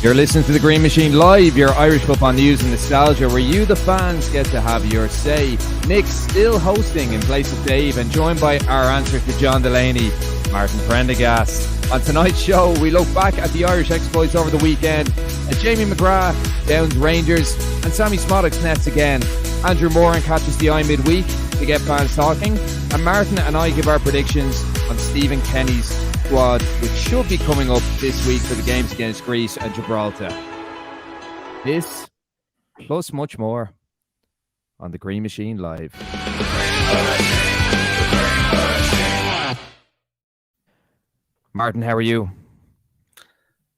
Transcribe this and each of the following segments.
You're listening to The Green Machine Live, your Irish football news and nostalgia, where you, the fans, get to have your say. Nick's still hosting in place of Dave, and joined by our answer to John Delaney, Martin Prendergast. On tonight's show, we look back at the Irish exploits over the weekend, at Jamie McGrath, Downs Rangers, and Sammy Smoddock's nets again. Andrew Moran catches the eye midweek to get fans talking, and Martin and I give our predictions on Stephen Kenny's squad, which should be coming up this week for the games against Greece and Gibraltar. This, plus much more, on The Green Machine Live. Martin, how are you?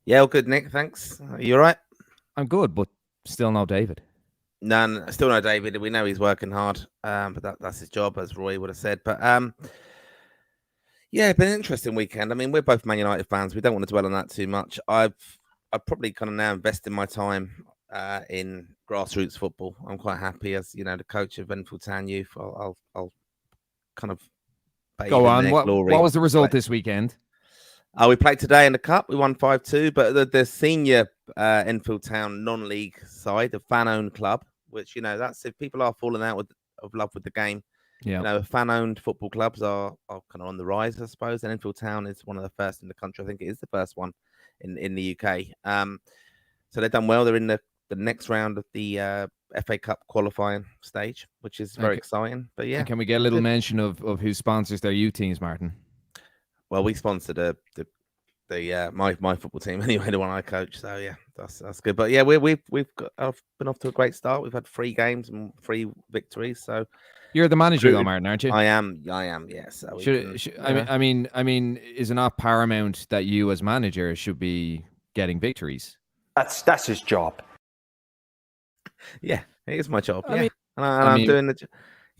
Yeah, all good, Nick. Thanks. You all right? I'm good, but still no David. None. Still no David. We know he's working hard, but that's his job, as Roy would have said. But yeah, it's been an interesting weekend. I mean, we're both Man United fans. We don't want to dwell on that too much. I've probably kind of now invested my time in grassroots football. I'm quite happy as, you know, the coach of Enfield Town Youth. I'll kind of go on. What was the result this weekend? We played today in the cup. We won 5-2. But the senior Enfield Town non-league side, the fan-owned club, which, you know, that's if people are falling out of love with the game. Yeah, you know, fan-owned football clubs are kind of on the rise, I suppose. And Enfield Town is one of the first in the country. I think it is the first one in the UK. So they've done well. They're in the next round of the FA Cup qualifying stage, which is very exciting. But yeah, and can we get a little mention of who sponsors their youth teams, Martin? Well, we sponsor my football team anyway, the one I coach. So yeah, that's good. But yeah, we've been off to a great start. We've had 3 games and 3 victories. So you're the manager, though, Martin, aren't you? I am. Yes. I mean, is it not paramount that you, as manager, should be getting victories? That's his job. Yeah, it is my job. I'm doing the.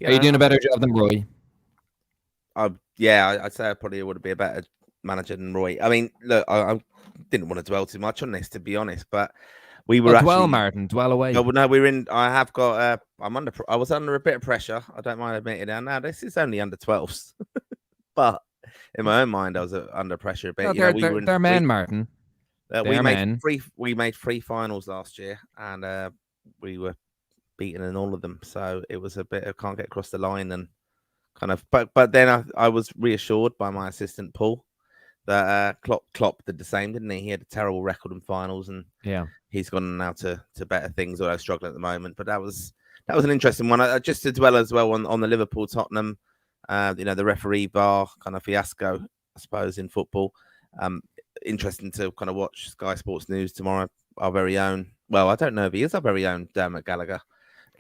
Are you doing a better job than Roy? I'd say I probably would be a better manager than Roy. I mean, look, I didn't want to dwell too much on this, to be honest, but we were Martin, dwell away. No, we're in. I have got. I was under a bit of pressure. I don't mind admitting it. Now this is only under 12s, but in my own mind, I was under pressure a bit. No, they're men, Martin. We made 3 finals last year, and we were beaten in all of them. So it was a bit of can't get across the line and kind of. But then I was reassured by my assistant Paul that Klopp did the same, didn't he? He had a terrible record in finals, and he's gone now to better things, although struggling at the moment. But that was an interesting one. Just to dwell as well on the Liverpool Tottenham, the referee bar kind of fiasco, I suppose, in football. Interesting to kind of watch Sky Sports News tomorrow. Our very own. Well, I don't know if he is our very own Dermot Gallagher.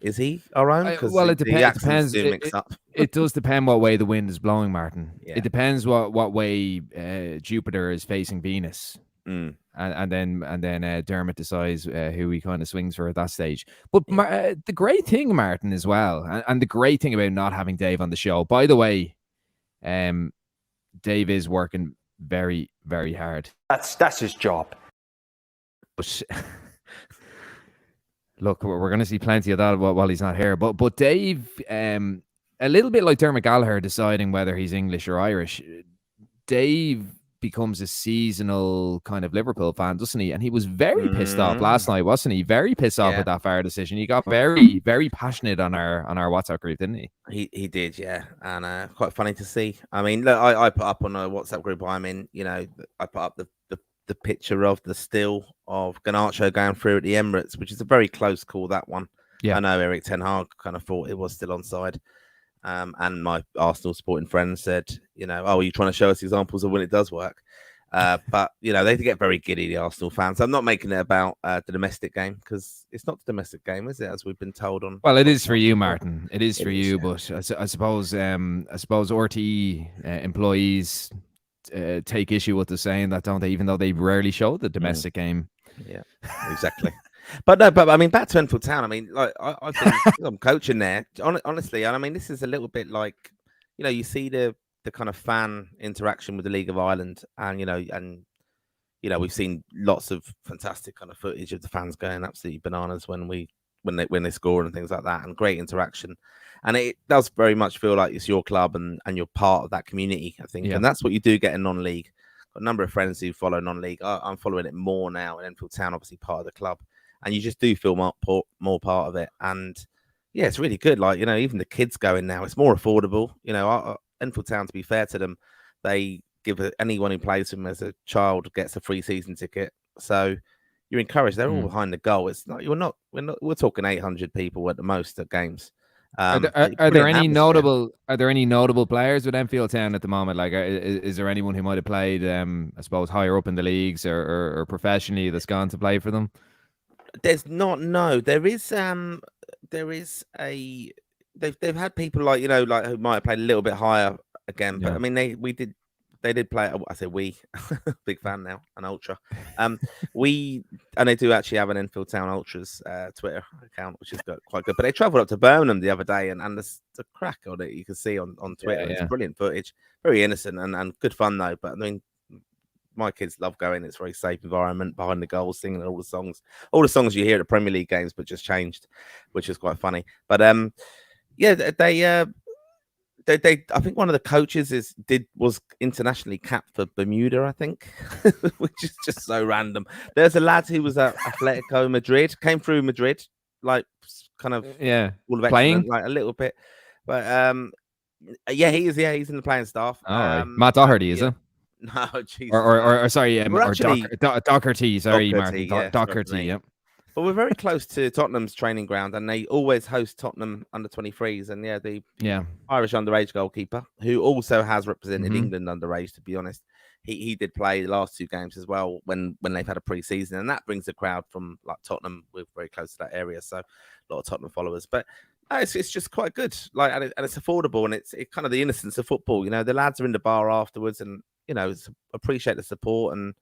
Is he our own? Well, it depends. It does depend what way the wind is blowing, Martin. Yeah. It depends what way Jupiter is facing Venus, and then Dermot decides who he kind of swings for at that stage. But the great thing, Martin, as well, and the great thing about not having Dave on the show. By the way, Dave is working very, very hard. That's his job. But look, we're going to see plenty of that while he's not here. But Dave, a little bit like Dermot Gallagher deciding whether he's English or Irish, Dave becomes a seasonal kind of Liverpool fan, doesn't he? And he was very pissed off last night, wasn't he? Very pissed off with that VAR decision. He got very, very passionate on our WhatsApp group, didn't he? He did, yeah. And quite funny to see. I mean, look, I put up on a WhatsApp group I'm in, you know, I put up the picture of the still of Garnacho going through at the Emirates, which is a very close call, that one. Yeah, I know Eric Ten Hag kind of thought it was still onside. And my Arsenal supporting friends said, you know, are you trying to show us examples of when it does work? But, you know, they get very giddy, the Arsenal fans. I'm not making it about the domestic game, because it's not the domestic game, is it? As we've been told on. Well, it is for you, Martin. It is for you, but I suppose RTE employees take issue with the saying that, don't they? Even though they rarely show the domestic game. Yeah, exactly. But I mean, back to Enfield Town. I mean, like I'm coaching there. Honestly, and I mean, this is a little bit like, you know, you see the kind of fan interaction with the League of Ireland, and you know, we've seen lots of fantastic kind of footage of the fans going absolutely bananas when they score and things like that, and great interaction. And it does very much feel like it's your club and you're part of that community, I think. Yeah. And that's what you do get in non-league, got a number of friends who follow non-league. I'm following it more now, and Enfield Town, obviously part of the club, and you just do feel more part of it. And yeah, it's really good. Like, even the kids going now, it's more affordable. Enfield Town, to be fair to them, they give anyone who plays them as a child gets a free season ticket. So you're encouraged. They're all behind the goal. It's not. We're talking 800 people at the most at games. Are there any notable players with Enfield Town at the moment? Like, is there anyone who might have played, I suppose, higher up in the leagues or professionally that's gone to play for them? There's not. No, there is. There is a. They've had people like who might have played a little bit higher again. But I mean, they did play. I say we, big fan now, an ultra. And they do actually have an Enfield Town Ultras Twitter account, which is quite good. But they travelled up to Birmingham the other day, and the crack on it you can see on Twitter. Yeah. It's brilliant footage, very innocent and good fun though. But I mean, my kids love going. It's a very safe environment behind the goals, singing all the songs you hear at the Premier League games, but just changed, which is quite funny. But they I think one of the coaches was internationally capped for Bermuda, I think, which is just so random. There's a lad who was at Atletico Madrid, came through Madrid, like kind of all of playing like a little bit, but he's in the playing staff. All right. Matt Doherty, is it? No, Jesus. Or sorry, actually, Doherty. Sorry, Martin. Yeah, Doherty. Yeah. But we're very close to Tottenham's training ground, and they always host Tottenham under 23s. And the Irish underage goalkeeper, who also has represented England underage, to be honest, he did play the last 2 games as well when they've had a pre-season, and that brings a crowd from like Tottenham. We're very close to that area, so a lot of Tottenham followers. But it's just quite good, like, and it's affordable, and it's kind of the innocence of football. The lads are in the bar afterwards, and appreciate the support, and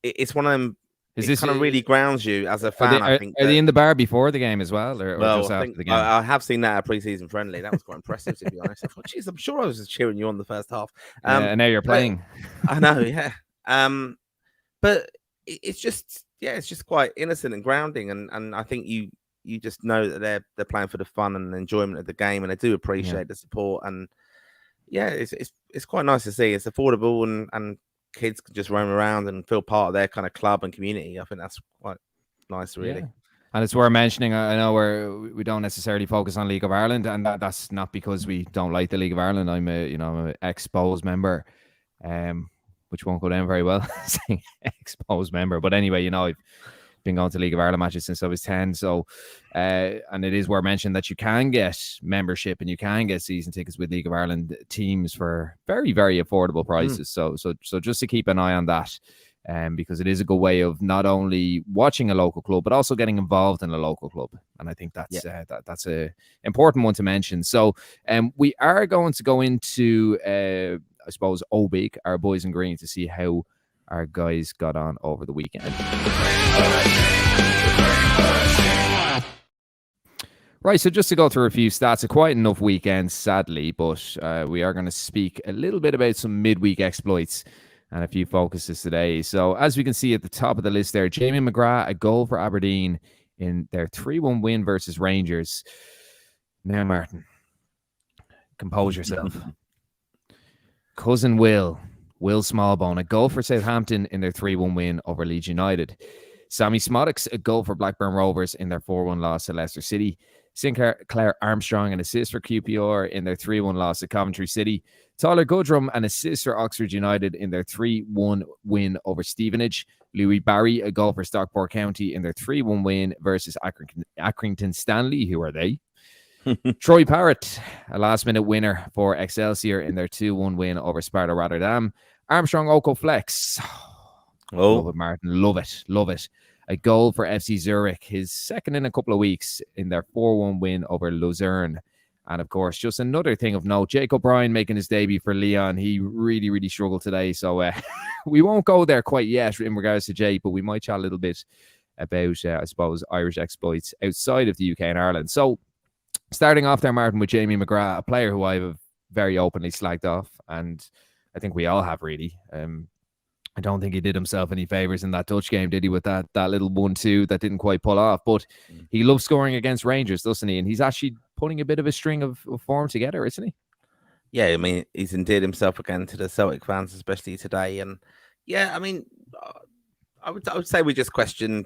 it's one of them. It kind of really grounds you as a fan. Are they in the bar before the game as well, or just after the game? I have seen that at pre-season friendly. That was quite impressive, to be honest. I thought, geez, I'm sure I was just cheering you on the first half. And now you're playing. I know, yeah. But it's just quite innocent and grounding, and I think you just know that they're playing for the fun and enjoyment of the game, and they do appreciate the support. And it's quite nice to see. It's affordable and kids can just roam around and feel part of their kind of club and community. I think that's quite nice, really. Yeah. And it's worth mentioning, I know we don't necessarily focus on League of Ireland, and that's not because we don't like the League of Ireland. I'm an exposed member, which won't go down very well saying exposed member. But anyway, I've been going to League of Ireland matches since I was 10. So, and it is worth mentioning that you can get membership and you can get season tickets with League of Ireland teams for very, very affordable prices. So just to keep an eye on that, because it is a good way of not only watching a local club, but also getting involved in a local club. And I think that's that's a important one to mention. So, we are going to go into, I suppose, Obig, our boys in green, to see how our guys got on over the weekend. Right, so just to go through a few stats, a quite enough weekend, sadly, but we are going to speak a little bit about some midweek exploits and a few focuses today. So as we can see at the top of the list there, Jamie McGrath, a goal for Aberdeen in their 3-1 win versus Rangers. Now, Martin, compose yourself. Cousin Will Smallbone, a goal for Southampton in their 3-1 win over Leeds United. Sammy Smodix, a goal for Blackburn Rovers in their 4-1 loss to Leicester City. Sinclair Armstrong, an assist for QPR in their 3-1 loss to Coventry City. Tyler Goodrum, an assist for Oxford United in their 3-1 win over Stevenage. Louis Barry, a goal for Stockport County in their 3-1 win versus Accrington Stanley. Who are they? Troy Parrott, a last-minute winner for Excelsior in their 2-1 win over Sparta Rotterdam. Armstrong Oko Flex. Love it, Martin. Love it. A goal for FC Zurich, his second in a couple of weeks in their 4-1 win over Luzerne. And, of course, just another thing of note, Jake O'Brien making his debut for Lyon. He really, really struggled today. So we won't go there quite yet in regards to Jake, but we might chat a little bit about, I suppose, Irish exploits outside of the UK and Ireland. So, starting off there, Martin, with Jamie McGrath, a player who I've very openly slagged off, and I think we all have, really. I don't think he did himself any favours in that Dutch game, did he, with that little 1-2 that didn't quite pull off. But he loves scoring against Rangers, doesn't he? And he's actually putting a bit of a string of form together, isn't he? Yeah, I mean, he's endeared himself again to the Celtic fans, especially today. And yeah, I mean, I would say we just question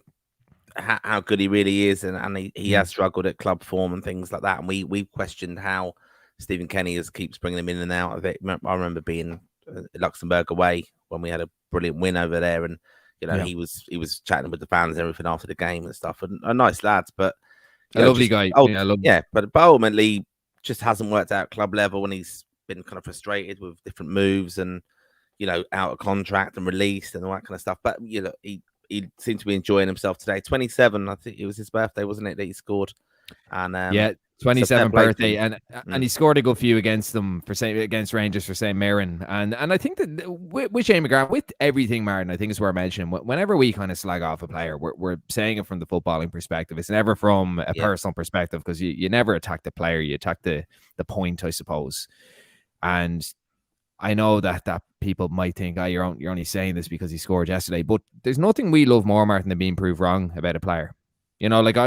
how good he really is, and he has struggled at club form and things like that. And we've questioned how Stephen Kenny keeps bringing him in and out of it. I remember being Luxembourg away when we had a brilliant win over there, and he was chatting with the fans and everything after the game and stuff, and a nice lads, but a lovely guy. But ultimately just hasn't worked out at club level, and he's been kind of frustrated with different moves and out of contract and released and all that kind of stuff. But he seemed to be enjoying himself today. 27, I think it was his birthday, wasn't it, that he scored? And 27th birthday, and he scored a good few against them against Rangers for St. Mirren. And I think that with Shane McGrath, with everything, Martin, I think it's worth mentioning. Whenever we kind of slag off a player, we're saying it from the footballing perspective. It's never from a personal perspective, because you never attack the player, you attack the point, I suppose. And I know that people might think, you're only saying this because he scored yesterday, but there's nothing we love more, Martin, than being proved wrong about a player. Like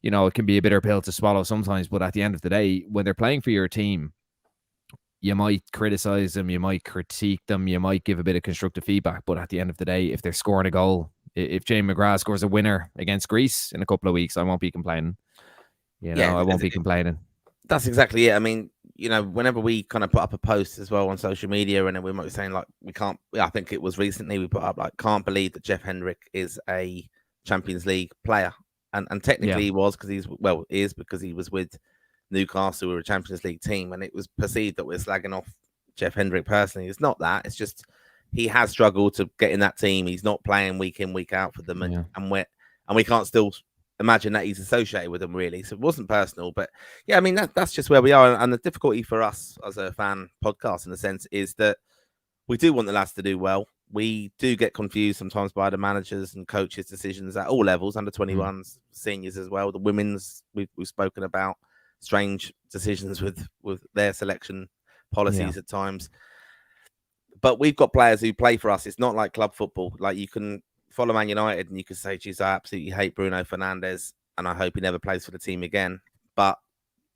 it can be a bitter pill to swallow sometimes, but at the end of the day, when they're playing for your team, you might criticize them, you might critique them, you might give a bit of constructive feedback. But at the end of the day, if they're scoring a goal, if James McGrath scores a winner against Greece in a couple of weeks, I won't be complaining. I won't be complaining. That's exactly it. I mean, whenever we kind of put up a post as well on social media, and then we might be saying like, we can't, I think it was recently we put up like, can't believe that Jeff Hendrick is a Champions League player. And technically he was, because he was with Newcastle, who were a Champions League team, and it was perceived that we're slagging off Jeff Hendrick personally. It's not that. It's just he has struggled to get in that team. He's not playing week in, week out for them, and we can't still imagine that he's associated with them, really. So it wasn't personal, but yeah, I mean that's just where we are. And the difficulty for us as a fan podcast, in a sense, is that we do want the lads to do well. We do get confused sometimes by the managers and coaches' decisions at all levels, under 21s, seniors as well. The women's we've spoken about strange decisions with their selection policies at times. But we've got players who play for us. It's not like club football. Like, you can follow Man United and you can say, geez, I absolutely hate Bruno Fernandes and I hope he never plays for the team again. But,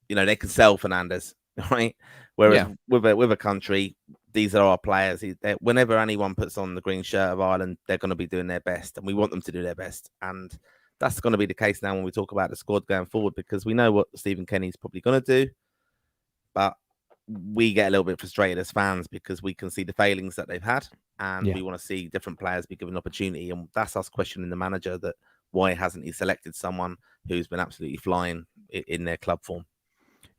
they can sell Fernandes, right? Whereas with a country, these are our players. Whenever anyone puts on the green shirt of Ireland, they're going to be doing their best, and we want them to do their best. And that's going to be the case now when we talk about the squad going forward, because we know what Stephen Kenny's probably going to do. But we get a little bit frustrated as fans because we can see the failings that they've had, and we want to see different players be given opportunity. And that's us questioning the manager, that why hasn't he selected someone who's been absolutely flying in their club form?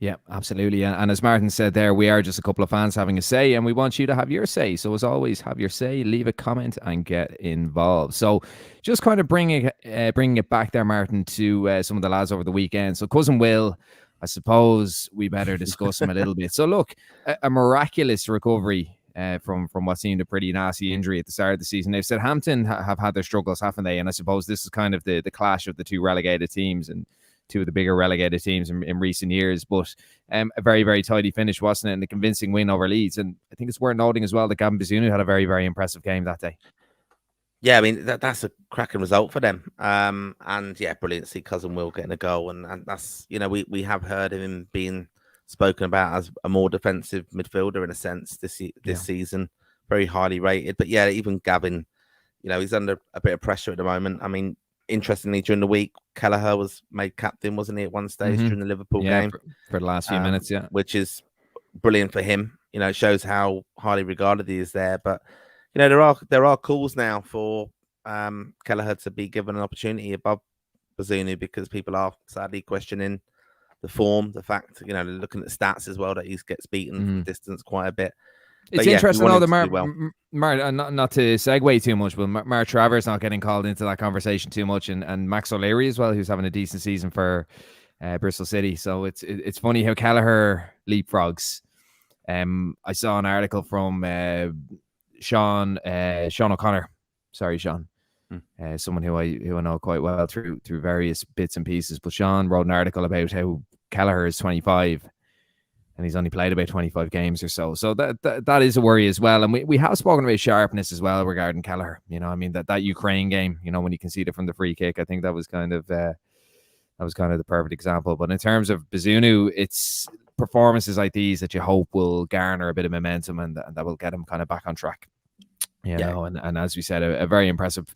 Yeah, absolutely. And as Martin said there, we are just a couple of fans having a say, and we want you to have your say. So as always, have your say, leave a comment and get involved. So just kind of bringing it back there, Martin, to some of the lads over the weekend. So Cousin Will, I suppose we better discuss him a little bit. So look, a miraculous recovery from what seemed a pretty nasty injury at the start of the season. They've said Hampton have had their struggles, haven't they? And I suppose this is kind of the clash of the two relegated teams and two of the bigger relegated teams in recent years, but a very, very tidy finish, wasn't it? And a convincing win over Leeds. And I think it's worth noting as well that Gavin Bazunu had a very, very impressive game that day. Yeah, I mean, that's a cracking result for them. And yeah, brilliant to see Cousin Will getting a goal. And that's, we have heard of him being spoken about as a more defensive midfielder in a sense this season, very highly rated. But yeah, even Gavin, he's under a bit of pressure at the moment. I mean, interestingly, during the week, Kelleher was made captain, wasn't he, at one stage during the Liverpool game? For the last few minutes, which is brilliant for him. It shows how highly regarded he is there. But, there are calls now for Kelleher to be given an opportunity above Bazunu, because people are sadly questioning the form, the fact, looking at the stats as well, that he gets beaten from distance quite a bit. It's interesting though that not to segue too much, but Mark Travers not getting called into that conversation too much, and Max O'Leary as well, who's having a decent season for Bristol City. So it's funny how Kelleher leapfrogs. I saw an article from Sean O'Connor. Sorry, Sean. Someone who I know quite well through various bits and pieces. But Sean wrote an article about how Kelleher is 25. And he's only played about 25 games or so. So that is a worry as well. And we have spoken about sharpness as well regarding Kelleher. I mean, that Ukraine game, when he conceded from the free kick, I think that was kind of that That was kind of the perfect example. But in terms of Bazunu, it's performances like these that you hope will garner a bit of momentum and that will get him kind of back on track. You know, and as we said, a very impressive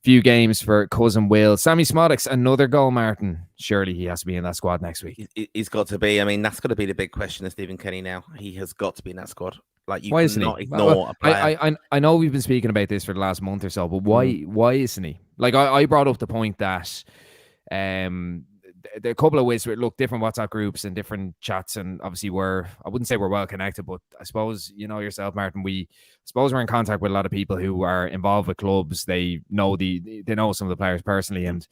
few games for cousin Will. Sammy Smodics, another goal, Martin. Surely he has to be in that squad next week. He's got to be. I mean, that's got to be the big question of Stephen Kenny now. He has got to be in that squad. Like, you cannot ignore a player. I know we've been speaking about this for the last month or so, but why isn't he? Like, I brought up the point that there are a couple of ways to look, different WhatsApp groups and different chats, and obviously I wouldn't say we're well connected, but I suppose, you know yourself, Martin, we're in contact with a lot of people who are involved with clubs. They know some of the players personally, and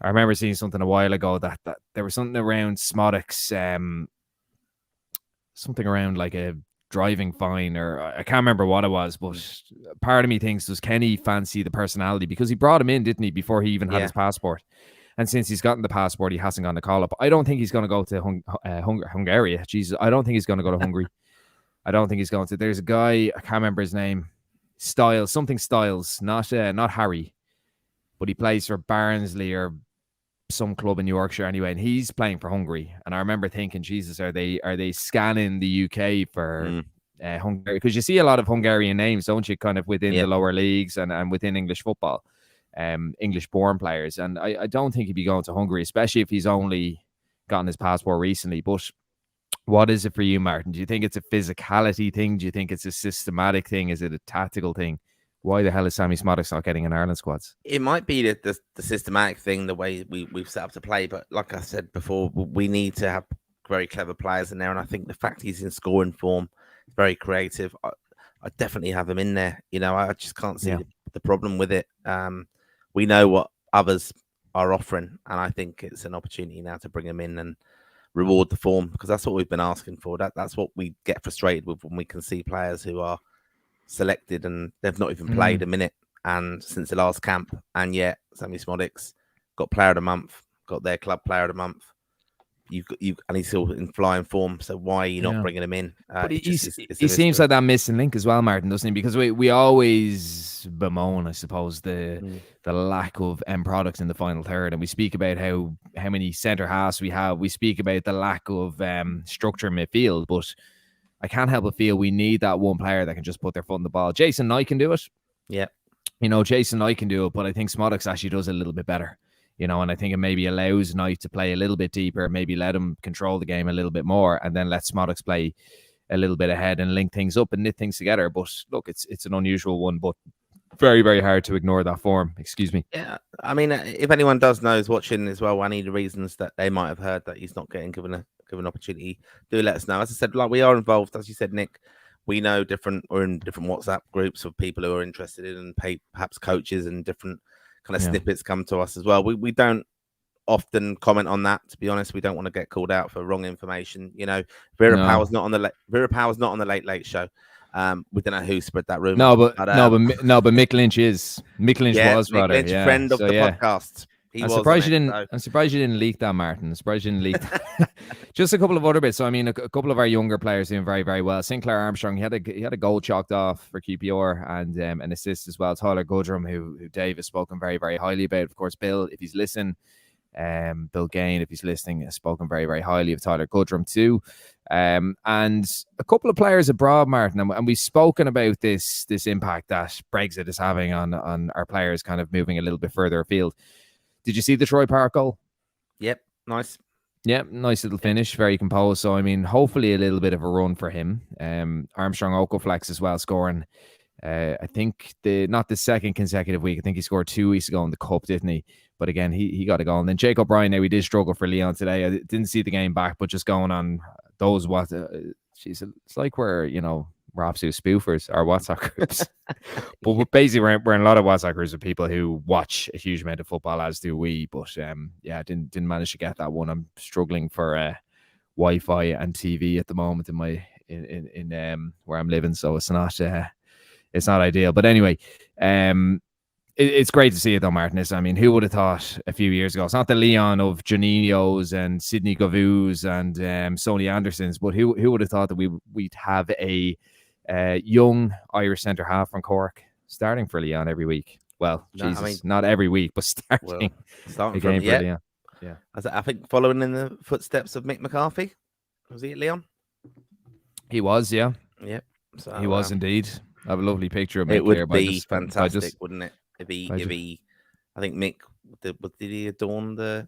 I remember seeing something a while ago that there was something around Smodics, something around like a driving fine, or I can't remember what it was, but part of me thinks, does Kenny fancy the personality? Because he brought him in, didn't he, before he even had his passport? And since he's gotten the passport, he hasn't gone to call up. I don't think he's going to go to Hungary. Jesus, I don't think he's going to go to Hungary. I don't think he's going to. There's a guy, I can't remember his name, Styles, not Harry, but he plays for Barnsley or some club in Yorkshire anyway, and he's playing for Hungary. And I remember thinking, Jesus, are they scanning the UK for Hungary? Because you see a lot of Hungarian names, don't you, kind of within the lower leagues and within English football. English-born players, and I don't think he'd be going to Hungary, especially if he's only gotten his passport recently. But what is it for you, Martin? Do you think it's a physicality thing? Do you think it's a systematic thing? Is it a tactical thing? Why the hell is Sammy Smodics not getting in Ireland squads? It might be the systematic thing, the way we've set up to play, but like I said before, we need to have very clever players in there, and I think the fact he's in scoring form, very creative, I definitely have him in there. You know, I just can't see the problem with it. We know what others are offering, and I think it's an opportunity now to bring them in and reward the form, because that's what we've been asking for. That's what we get frustrated with when we can see players who are selected and they've not even played a minute and since the last camp, and yet Sammy Smodics got player of the month, got their club player of the month. And he's still in flying form. So why are you not bringing him in? But he seems like that missing link as well, Martin, doesn't he? Because we always bemoan, I suppose, the lack of end products in the final third, and we speak about how many centre halves we have. We speak about the lack of structure in midfield, but I can't help but feel we need that one player that can just put their foot in the ball. Jason Knight can do it. Yeah, you know, Jason Knight can do it, but I think Smodics actually does it a little bit better. You know, and I think it maybe allows Knight to play a little bit deeper, maybe let him control the game a little bit more, and then let Smodics play a little bit ahead and link things up and knit things together. But look, it's an unusual one, but very, very hard to ignore that form. Excuse me. Yeah, I mean, if anyone does know is watching as well, any of the reasons that they might have heard that he's not getting given an opportunity, do let us know. As I said, like, we are involved, as you said, Nick. We know we're in different WhatsApp groups of people who are interested in, and perhaps coaches and different kind of snippets come to us as well. We don't often comment on that, to be honest. We don't want to get called out for wrong information. You know, Vera Power's not on the Late Show. We don't know who spread that rumor. But Mick Lynch is. Mick Lynch was Mick Lynch, friend of the podcast. I'm surprised you didn't leak that, Martin. I'm surprised you didn't leak that. Just a couple of other bits. So I mean, a couple of our younger players doing very, very well. Sinclair Armstrong, he had a goal chalked off for QPR and an assist as well. Tyler Goodrum, who Dave has spoken very, very highly about. Of course, Bill, if he's listening, Bill Gain, if he's listening, has spoken very, very highly of Tyler Goodrum too. And a couple of players abroad, Martin, and we've spoken about this impact that Brexit is having on our players kind of moving a little bit further afield. Did you see the Troy Park goal? Yep, nice. Yep, nice little finish, very composed. So, I mean, hopefully a little bit of a run for him. Armstrong Okoflex as well, scoring, I think, not the second consecutive week. I think he scored 2 weeks ago in the Cup, didn't he? But again, he got a goal. And then Jake O'Brien, now he did struggle for Leon today. I didn't see the game back, but just going on those, it's like we're absolute spoofers, our WhatsApp groups. But basically, we're in a lot of WhatsApp groups with people who watch a huge amount of football, as do we. But didn't manage to get that one. I'm struggling for Wi-Fi and TV at the moment in where I'm living, so it's not ideal. But anyway, it's great to see it though, Martin. I mean, who would have thought a few years ago? It's not the Leon of Janinios and Sidney Govus and Sonny Andersons, but who would have thought that we'd have a young Irish centre half from Cork starting for Leon every week? Well, not every week, but starting a game for Leon. Yeah. I think following in the footsteps of Mick McCarthy. Was he at Leon? He was, yeah. Yep. So He was indeed. I have a lovely picture of Mick it would here. be fantastic, wouldn't it? If he, I think Mick did he adorn the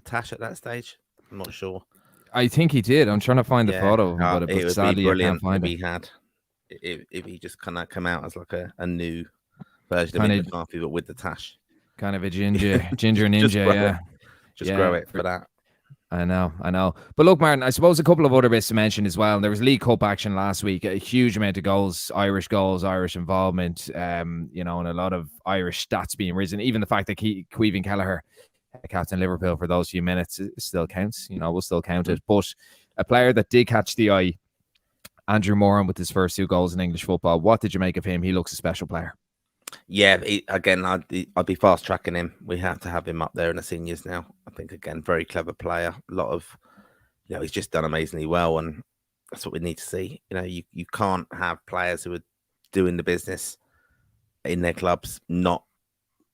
tash at that stage? I'm not sure. I think he did. I'm trying to find the photo of him, but it would sadly be brilliant I can't find if it. he had. If he just kind of come out as like a new version of Mick McCarthy, but with the tash. Kind of a ginger ninja, yeah. Just grow it for that. I know. But look, Martin, I suppose a couple of other bits to mention as well. There was League Cup action last week, a huge amount of goals, Irish involvement, and a lot of Irish stats being risen. Even the fact that Caoimhín Kelleher, captain Liverpool for those few minutes, it still counts. We'll still count it. But a player that did catch the eye, Andrew Moran, with his first 2 goals in English football. What did you make of him? He looks a special player. Yeah, I'd be fast tracking him. We have to have him up there in the seniors now. I think, again, very clever player. A lot of, he's just done amazingly well, and that's what we need to see. You can't have players who are doing the business in their clubs not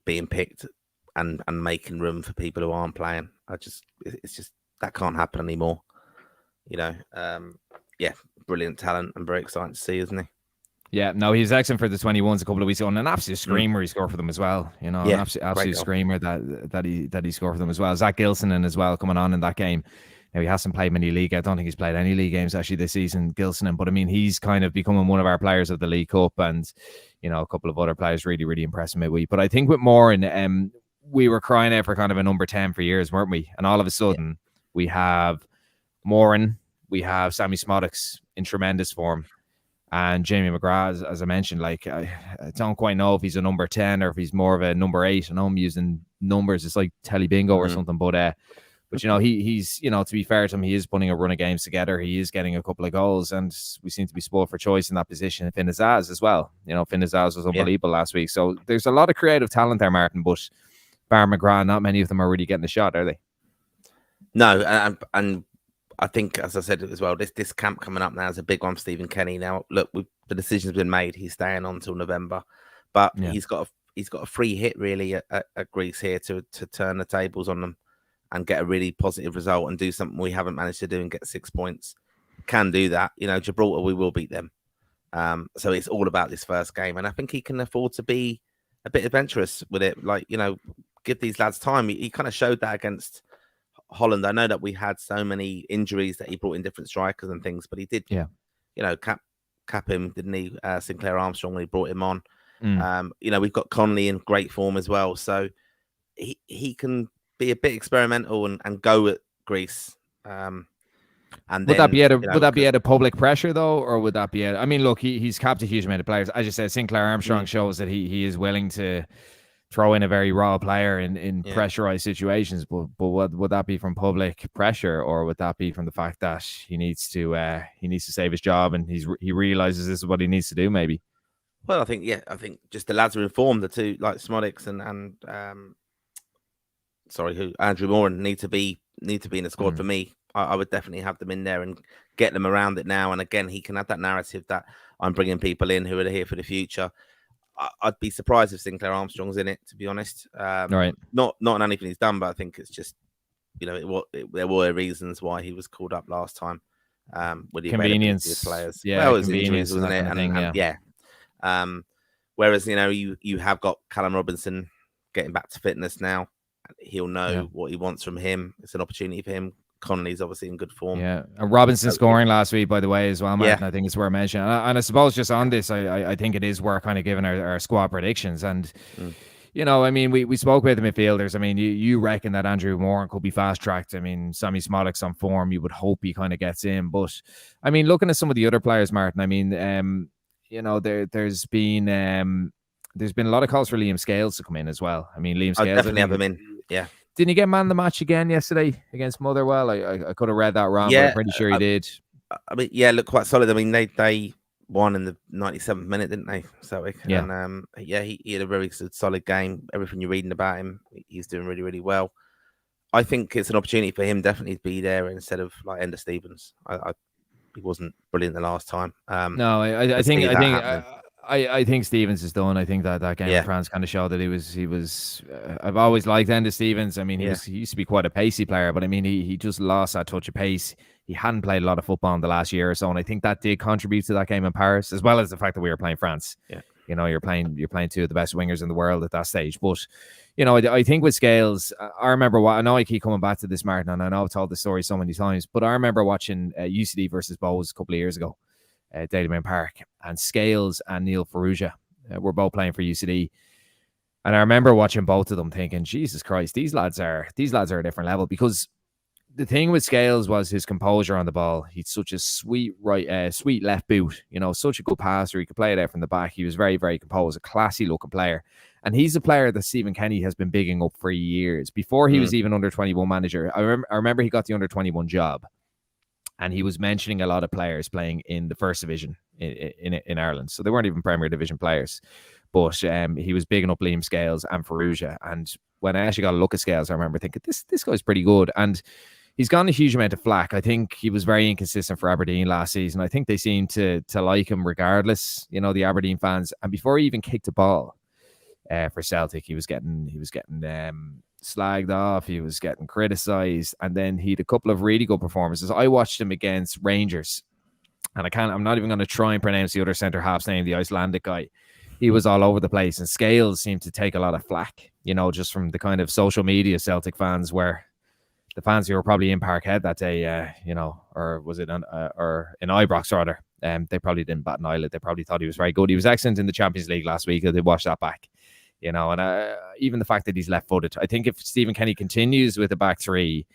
being picked and making room for people who aren't playing. It's just that can't happen anymore. Brilliant talent and very exciting to see, isn't he? Yeah, no, he was excellent for the 21s a couple of weeks ago, and an absolute screamer he scored for them as well. An absolute screamer that he scored for them as well. Zach Gilsonen as well coming on in that game. Now, he hasn't played many league. I don't think he's played any league games actually this season, Gilsonen. But I mean, he's kind of becoming one of our players of the League Cup, and a couple of other players really, really impressing midweek. But I think with Moran, we were crying out for kind of a number 10 for years, weren't we? And all of a sudden, we have Moran, we have Sammy Smodics in tremendous form. And Jamie McGrath, as I mentioned, I don't quite know if he's a number 10 or if he's more of a number 8. I know I'm using numbers. It's like Telly Bingo or something. But he's, to be fair to him, he is putting a run of games together. He is getting a couple of goals, and we seem to be spoiled for choice in that position. Finn Azaz as well. Finn Azaz was unbelievable last week. So there's a lot of creative talent there, Martin. But bar McGrath, not many of them are really getting the shot, are they? No, and I think, as I said as well, this camp coming up now is a big one for Stephen Kenny. Now, look, the decision's been made. He's staying on till November, but he's got a free hit really at Greece here to turn the tables on them and get a really positive result and do something we haven't managed to do and get 6 points. Can do that. Gibraltar, we will beat them. So it's all about this first game, and I think he can afford to be a bit adventurous with it. Give these lads time. He kind of showed that against Holland. I know that we had so many injuries that he brought in different strikers and things, but he did, cap him, didn't he? Sinclair Armstrong, when he brought him on. We've got Connolly in great form as well, so he can be a bit experimental and go at Greece. And would that be out of public pressure though, or would that be out? I mean, look, he's capped a huge amount of players. As you said, Sinclair Armstrong shows that he is willing to throw in a very raw player in pressurized situations, but would that be from public pressure, or would that be from the fact that he needs to save his job and he realizes this is what he needs to do? Maybe. Well, I think just the lads are informed. The two, like Smodics and Andrew Moran need to be in the squad. For me, I would definitely have them in there and get them around it now. And again, he can have that narrative that I'm bringing people in who are here for the future. I'd be surprised if Sinclair Armstrong's in it, to be honest. Right. Not on anything he's done, but I think it's just, there were reasons why he was called up last time. With the convenience players. Yeah, well, it was injuries, wasn't it? Whereas, you have got Callum Robinson getting back to fitness now. He'll know what he wants from him. It's an opportunity for him. Connolly's obviously in good form. Yeah, and Robinson scoring last week, by the way, as well, Martin. I think it's worth mentioning. And I suppose just on this, I think it is worth kind of giving our squad predictions. And, I mean, we spoke about the midfielders. I mean, you reckon that Andrew Moran could be fast-tracked. I mean, Sammy Smodics on form, you would hope he kind of gets in. But, I mean, looking at some of the other players, Martin, I mean, there's been a lot of calls for Liam Scales to come in as well. I mean, Liam Scales... I'd definitely have him in, yeah. Didn't he get man of the match again yesterday against Motherwell? I could have read that wrong, but I'm pretty sure he did. I mean, looked quite solid. I mean, they won in the 97th minute, didn't they? So, and he had a very solid game. Everything you're reading about him, he's doing really, really well. I think it's an opportunity for him definitely to be there instead of like Ender Stevens. He wasn't brilliant the last time. No, I think I think Stevens is done. I think that game in France kind of showed that he was. I've always liked Enda Stevens. I mean, he used to be quite a pacey player, but I mean, he just lost that touch of pace. He hadn't played a lot of football in the last year or so, and I think that did contribute to that game in Paris, as well as the fact that we were playing France. Yeah, you know, you're playing two of the best wingers in the world at that stage. But you know, I think with Scales, I remember I know I keep coming back to this, Martin, and I know I've told the story so many times, but I remember watching UCD versus Bows a couple of years ago. Dalymount Park, and Scales and Neil Ferrugia were both playing for UCD, and I remember watching both of them thinking, Jesus Christ, these lads are a different level. Because the thing with Scales was his composure on the ball. He's such a sweet left boot, you know, such a good passer. He could play it out from the back. He was very, very composed, a classy looking player. And he's a player that Stephen Kenny has been bigging up for years. Before he was even under 21 manager, I remember he got the under 21 job. And he was mentioning a lot of players playing in the first division in Ireland. So they weren't even Premier Division players. But he was bigging up Liam Scales and Ferrugia. And when I actually got a look at Scales, I remember thinking, this guy's pretty good. And he's gotten a huge amount of flack. I think he was very inconsistent for Aberdeen last season. I think they seemed to like him regardless, you know, the Aberdeen fans. And before he even kicked a ball for Celtic, he was getting slagged off, he was getting criticized, and then he had a couple of really good performances. I watched him against Rangers, and I'm not even going to try and pronounce the other centre half's name, the Icelandic guy. He was all over the place, and Scales seemed to take a lot of flack, you know, just from the kind of social media Celtic fans, where the fans who were probably in Parkhead that day, you know, or was it or in Ibrox rather, they probably didn't bat an eyelid. They probably thought he was very good. He was excellent in the Champions League last week. They watched that back. You know, and even the fact that he's left-footed, I think if Stephen Kenny continues with the back three,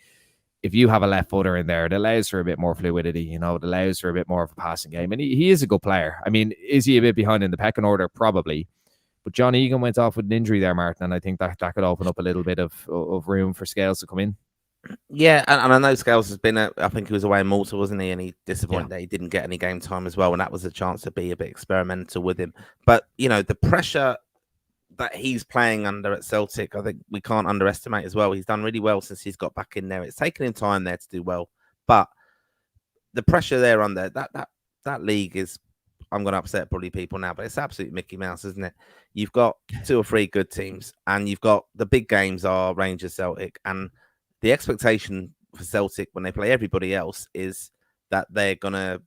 if you have a left footer in there, it allows for a bit more fluidity. You know, it allows for a bit more of a passing game, and he is a good player. I mean, is he a bit behind in the pecking order? Probably, but John Egan went off with an injury there, Martin, and I think that could open up a little bit of room for Scales to come in. Yeah, and I know Scales has been I think he was away in Malta, wasn't he? And he disappointed that he didn't get any game time as well, and that was a chance to be a bit experimental with him. But you know, the pressure that he's playing under at Celtic, I think we can't underestimate as well. He's done really well since he's got back in there. It's taken him time there to do well, but the pressure there under that league is, I'm going to upset probably people now, but it's absolute Mickey Mouse, isn't it? You've got 2 or 3 good teams, and you've got the big games are Rangers, Celtic, and the expectation for Celtic when they play everybody else is that they're gonna.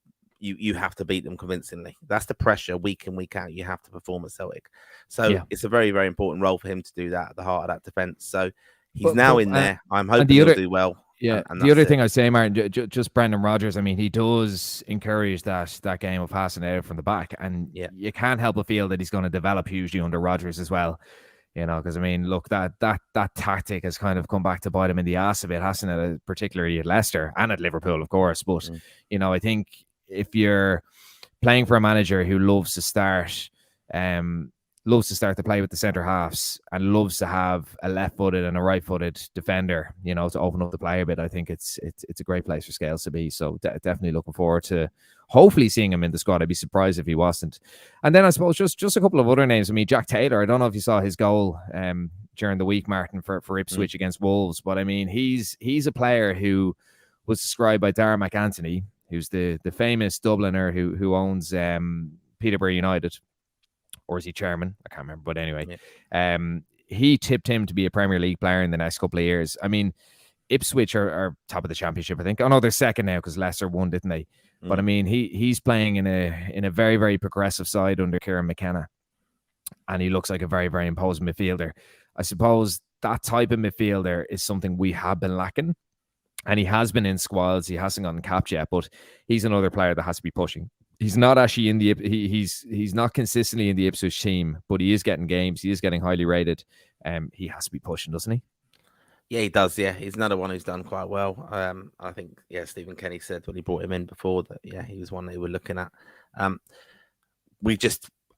You have to beat them convincingly. That's the pressure week in, week out. You have to perform at Celtic. So it's a very, very important role for him to do that at the heart of that defence. So he's now in there. I'm hoping he'll do well. Yeah. And the other thing I say, Martin, just Brendan Rodgers, I mean, he does encourage that game of passing out from the back. And you can't help but feel that he's going to develop hugely under Rodgers as well. You know, because I mean, look, that tactic has kind of come back to bite him in the ass a bit, hasn't it? Particularly at Leicester and at Liverpool, of course. But, you know, I think if you're playing for a manager who loves to start to play with the centre halves and loves to have a left-footed and a right-footed defender, you know, to open up the play a bit, I think it's a great place for Scales to be. So definitely looking forward to hopefully seeing him in the squad. I'd be surprised if he wasn't. And then I suppose just a couple of other names. I mean, Jack Taylor, I don't know if you saw his goal during the week, Martin, for Ipswich against Wolves, but I mean, he's a player who was described by Darren McAnthony, who's the famous Dubliner who owns Peterborough United, or is he chairman? I can't remember, but anyway, he tipped him to be a Premier League player in the next couple of years. I mean, Ipswich are top of the championship, I think. Oh no, they're second now because Leicester won, didn't they? But I mean, he's playing in a very, very progressive side under Kieran McKenna, and he looks like a very, very imposing midfielder. I suppose that type of midfielder is something we have been lacking. And he has been in squads. He hasn't gotten capped yet, but he's another player that has to be pushing. He's not actually in the he's not consistently in the Ipswich team, but he is getting games. He is getting highly rated. He has to be pushing, doesn't he? Yeah, he does. Yeah, he's another one who's done quite well. I think Stephen Kenny said when he brought him in before that he was one they were looking at.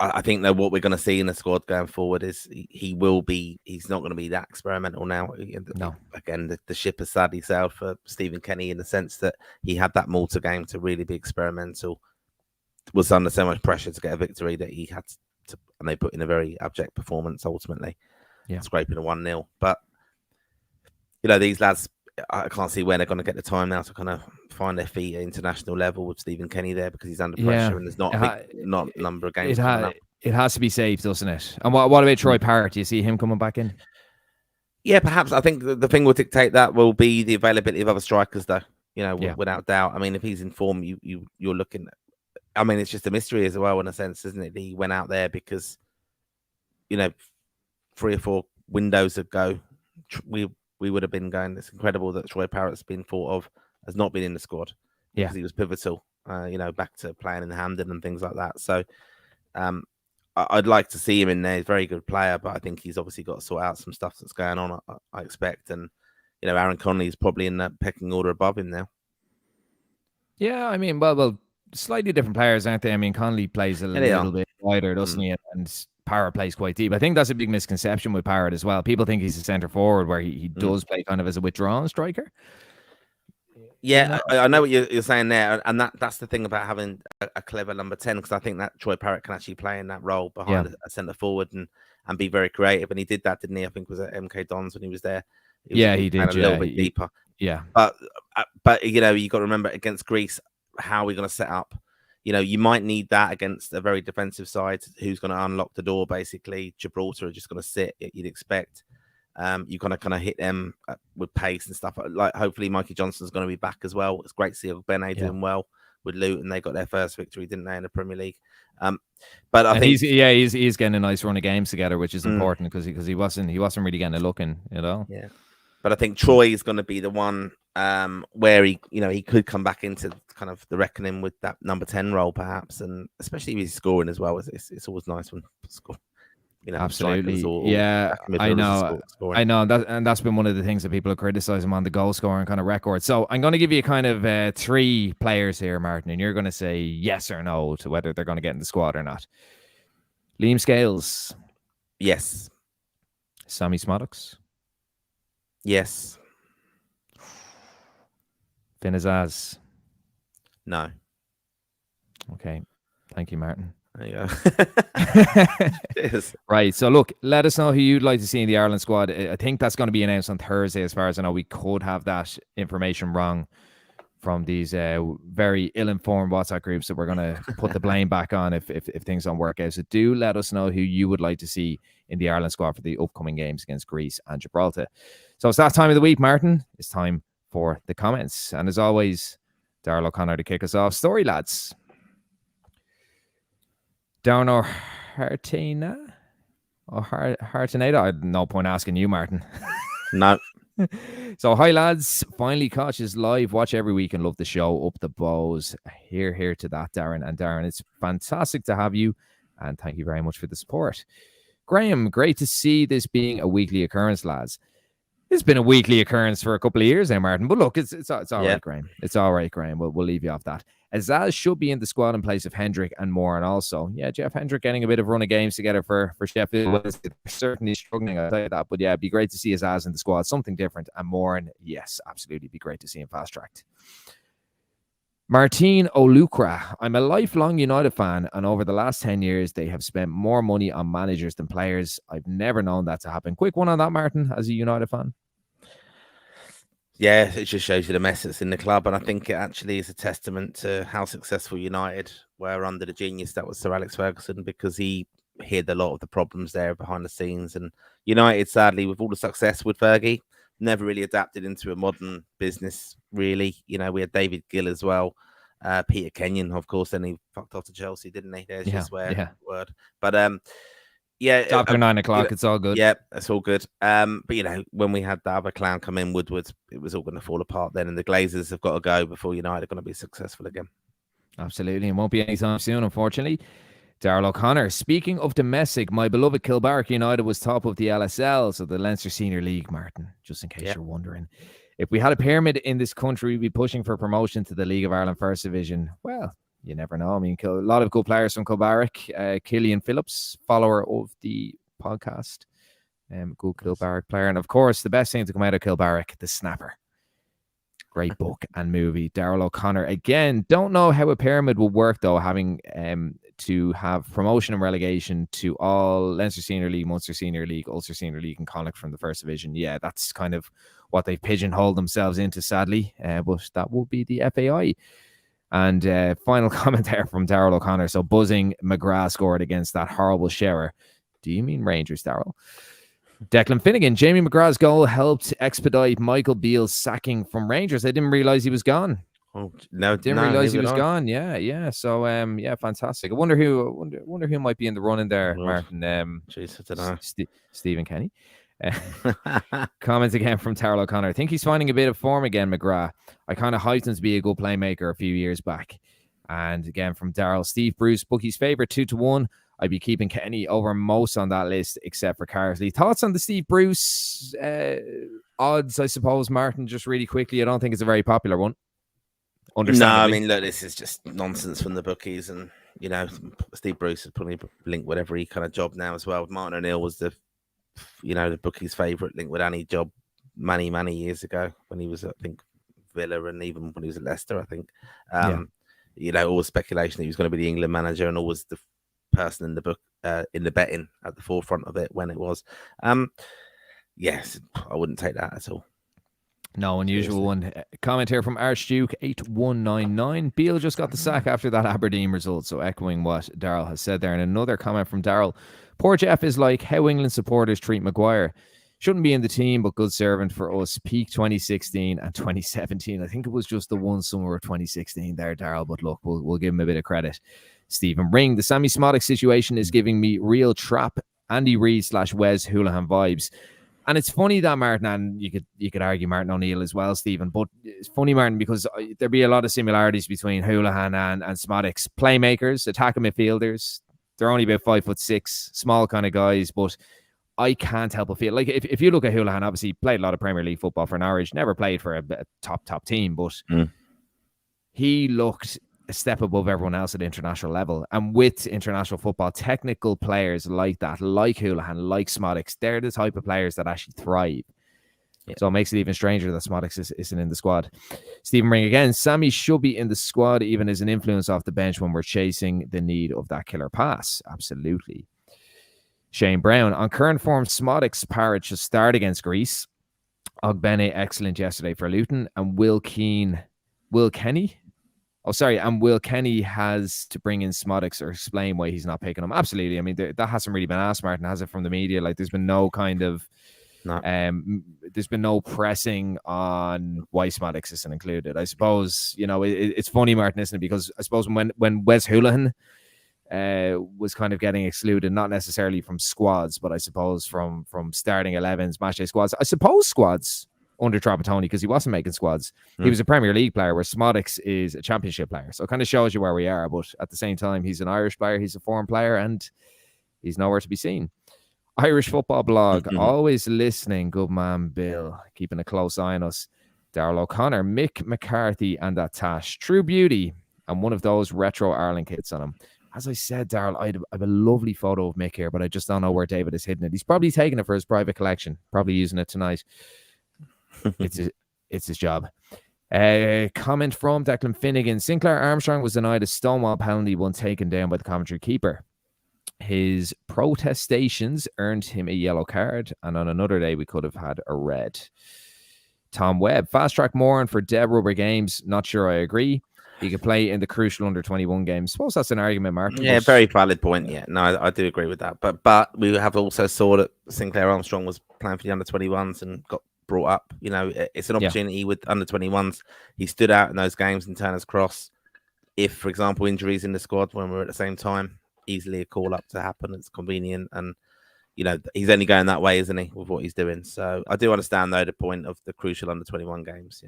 I think that what we're going to see in the squad going forward is he's not going to be that experimental now. No. Again, the ship has sadly sailed for Stephen Kenny in the sense that he had that Malta game to really be experimental, was under so much pressure to get a victory that he had to, and they put in a very abject performance ultimately, scraping a 1-0. But, you know, these lads, I can't see where they're going to get the time now to kind of find their feet at international level with Stephen Kenny there, because he's under pressure and there's not a number of games coming up. It has to be safe, doesn't it? And what about Troy Parrott? Do you see him coming back in? Yeah, perhaps. I think the thing will dictate that will be the availability of other strikers, though. Yeah. Without doubt. I mean, if he's in form, you're looking. I mean, it's just a mystery as well, in a sense, isn't it? He went out there because, 3 or 4 windows ago, we would have been going. It's incredible that Troy Parrott's been thought of as not being in the squad because he was pivotal. Back to playing in Hampden and things like that. So, I'd like to see him in there. He's a very good player, but I think he's obviously got to sort out some stuff that's going on. I expect, and Aaron Connolly is probably in that pecking order above him now. Yeah, I mean, well, slightly different players, aren't they? I mean, Connolly plays a little bit wider, doesn't he? And Parrott plays quite deep. I think that's a big misconception with Parrott as well. People think he's a centre forward, where he does play kind of as a withdrawn striker. Yeah, I know what you're saying there, and that's the thing about having a clever number 10, because I think that Troy Parrott can actually play in that role behind a centre forward and be very creative, and he did that, didn't he? I think it was at MK Dons when he was there. He did. A little bit deeper. Yeah, but you got to remember, against Greece, how are we going to set up? You might need that against a very defensive side who's going to unlock the door. Basically, Gibraltar are just going to sit. You'd expect. You're going to kind of hit them with pace and stuff. Like, hopefully Mikey Johnson's going to be back as well. It's great to see Benet doing well with Luton. They got their first victory, didn't they, in the Premier League? But I think he's getting a nice run of games together, which is important because he wasn't really getting a look in, Yeah, but I think Troy is going to be the one where he could come back into kind of the reckoning with that number 10 role, perhaps, and especially if he's scoring as well. It's always nice when score. Absolutely. I know. And that's been one of the things that people are criticizing on the goal scoring kind of record. So I'm going to give you kind of 3 players here, Martin, and you're going to say yes or no to whether they're going to get in the squad or not. Liam Scales. Yes. Sammy Smoddocks. Yes. Finn Azaz. No. Okay. Thank you, Martin. There you go. Right. So look, let us know who you'd like to see in the Ireland squad. I think that's going to be announced on Thursday, as far as I know. We could have that information wrong from these very ill-informed WhatsApp groups that we're going to put the blame back on if things don't work out. So do let us know who you would like to see in the Ireland squad for the upcoming games against Greece and Gibraltar. So it's that time of the week, Martin. It's time for the comments. And as always, Darrell O'Connor to kick us off. Story, lads. Darren O'Hartina? Hartinada? I had no point asking you, Martin. No. So, hi, lads. Finally catches live. Watch every week and love the show. Up the bows. Here to that, Darren. And Darren, it's fantastic to have you. And thank you very much for the support. Graham, great to see this being a weekly occurrence, lads. It's been a weekly occurrence for a couple of years now, Martin. But look, it's all right, Graham. It's all right, Graham. We'll leave you off that. Azaz should be in the squad in place of Hendrick and Moran also. Yeah, Jeff Hendrick getting a bit of run of games together for Sheffield Wednesday. Certainly struggling, I'll tell you that. But yeah, it'd be great to see Azaz in the squad. Something different. And Moran, yes, absolutely. It'd be great to see him fast-tracked. Martin Olukra. I'm a lifelong United fan, and over the last 10 years, they have spent more money on managers than players. I've never known that to happen. Quick one on that, Martin, as a United fan. Yeah, it just shows you the mess that's in the club, and I think it actually is a testament to how successful United were under the genius that was Sir Alex Ferguson, because he hid a lot of the problems there behind the scenes. And United, sadly, with all the success with Fergie, never really adapted into a modern business, really. We had David Gill as well, Peter Kenyon, of course, then he fucked off to Chelsea, didn't he? There's your swear word. But after 9 o'clock, it's all good. Yeah, it's all good. But when we had the other clown come in, Woodward, it was all going to fall apart then, and the Glazers have got to go before United are going to be successful again. Absolutely, and won't be anytime soon, unfortunately. Darrell O'Connor. Speaking of domestic, my beloved Kilbarrack United was top of the LSL, so the Leinster Senior League, Martin, just in case you're wondering. If we had a pyramid in this country, we'd be pushing for promotion to the League of Ireland First Division. Well, you never know. I mean, a lot of good players from Kilbarrack. Killian Phillips, follower of the podcast. Good Kilbarrack player. And of course, the best thing to come out of Kilbarrack, The Snapper. Great book and movie. Darrell O'Connor. Again, don't know how a pyramid will work, though, having to have promotion and relegation to all Leinster Senior League, Munster Senior League, Ulster Senior League, and Connacht from the First Division. Yeah, that's kind of what they've pigeonholed themselves into, sadly. But that will be the FAI. And final comment there from Daryl O'Connor. So buzzing McGrath scored against that horrible shower. Do you mean Rangers, Daryl? Declan Finnegan, Jamie McGrath's goal helped expedite Michael Beale's sacking from Rangers. I didn't realise he was gone. Oh no! Didn't realise he was gone. Yeah. So yeah, fantastic. I wonder who might be in the running there, Martin. Jeez, I don't know. Stephen Kenny. Comments again from Daryl O'Connor. I think he's finding a bit of form again, McGrath. I kind of hyped him to be a good playmaker a few years back. And again from Daryl, Steve Bruce, bookie's favourite 2-1. I'd be keeping Kenny over most on that list, except for Carsley. Thoughts on the Steve Bruce odds, I suppose, Martin, just really quickly. I don't think it's a very popular one. No, I mean, look, this is just nonsense from the bookies. And, you know, Steve Bruce is probably linked with every kind of job now as well. Martin O'Neill was the bookies' favourite, linked with any job many years ago when he was, I think, Villa, and even when he was at Leicester, I think. You know, always speculation that he was going to be the England manager, and always the person in the book in the betting at the forefront of it when it was. Yes, I wouldn't take that at all. No, unusual one. Comment here from Archduke 8199. Beale just got the sack after that Aberdeen result, so echoing what Daryl has said there. And another comment from Daryl. Poor Jeff is like how England supporters treat Maguire. Shouldn't be in the team, but good servant for us. Peak 2016 and 2017. I think it was just the one summer of 2016 there, Daryl. But look, we'll give him a bit of credit. Stephen Ring. The Sammy Smotic situation is giving me real trap Andy Reid / Wes Hoolahan vibes. And it's funny that Martin, and you could argue Martin O'Neill as well, Stephen, but it's funny, Martin, because there'd be a lot of similarities between Hoolahan and Smotic's playmakers, attacking midfielders. They're only about 5'6", small kind of guys, but I can't help but feel like if you look at Hoolahan, obviously played a lot of Premier League football for Norwich, never played for a top team, but he looked a step above everyone else at international level. And with international football, technical players like that, like Hoolahan, like Smotic, they're the type of players that actually thrive. Yeah. So it makes it even stranger that Smotic isn't in the squad. Stephen Ring again, Sammy should be in the squad even as an influence off the bench when we're chasing the need of that killer pass. Absolutely. Shane Brown, on current form, Smotic's Parrot should start against Greece. Ogbene, excellent yesterday for Luton. And Will Kenny has to bring in Smotic or explain why he's not picking him. Absolutely. I mean, that hasn't really been asked, Martin, has it, from the media? Like, there's been no kind of, there's been no pressing on why Smotic isn't included. I suppose, you know, it's funny, Martin, isn't it? Because I suppose when Wes Hoolahan was kind of getting excluded, not necessarily from squads, but I suppose from starting 11s, matchday squads. I suppose squads under Trapattoni, because he wasn't making squads. He was a Premier League player, where Smotic is a Championship player. So it kind of shows you where we are. But at the same time, he's an Irish player, he's a foreign player, and he's nowhere to be seen. Irish Football Blog, always listening. Good man, Bill. Keeping a close eye on us. Daryl O'Connor, Mick McCarthy, and that Tash. True beauty, and one of those retro Ireland kits on him. As I said, Daryl, I have a lovely photo of Mick here, but I just don't know where David has hidden it. He's probably taking it for his private collection, probably using it tonight. It's his job. Comment from Declan Finnegan. Sinclair Armstrong was denied a Stonewall penalty when taken down by the Coventry keeper. His protestations earned him a yellow card, and on another day we could have had a red. Tom Webb, fast track Moran for dead rubber games. Not sure I agree. He could play in the crucial under-21 games. Suppose that's an argument, Martin. Yeah, very valid point. Yeah, no, I do agree with that. But we have also saw that Sinclair Armstrong was playing for the under-21s and got brought up. You know, it's an opportunity with under-21s. He stood out in those games in Turner's Cross. If, for example, injuries in the squad when we're at the same time, easily a call up to happen. It's convenient, and you know he's only going that way, isn't he, with what he's doing? So I do understand though the point of the crucial under-21 games.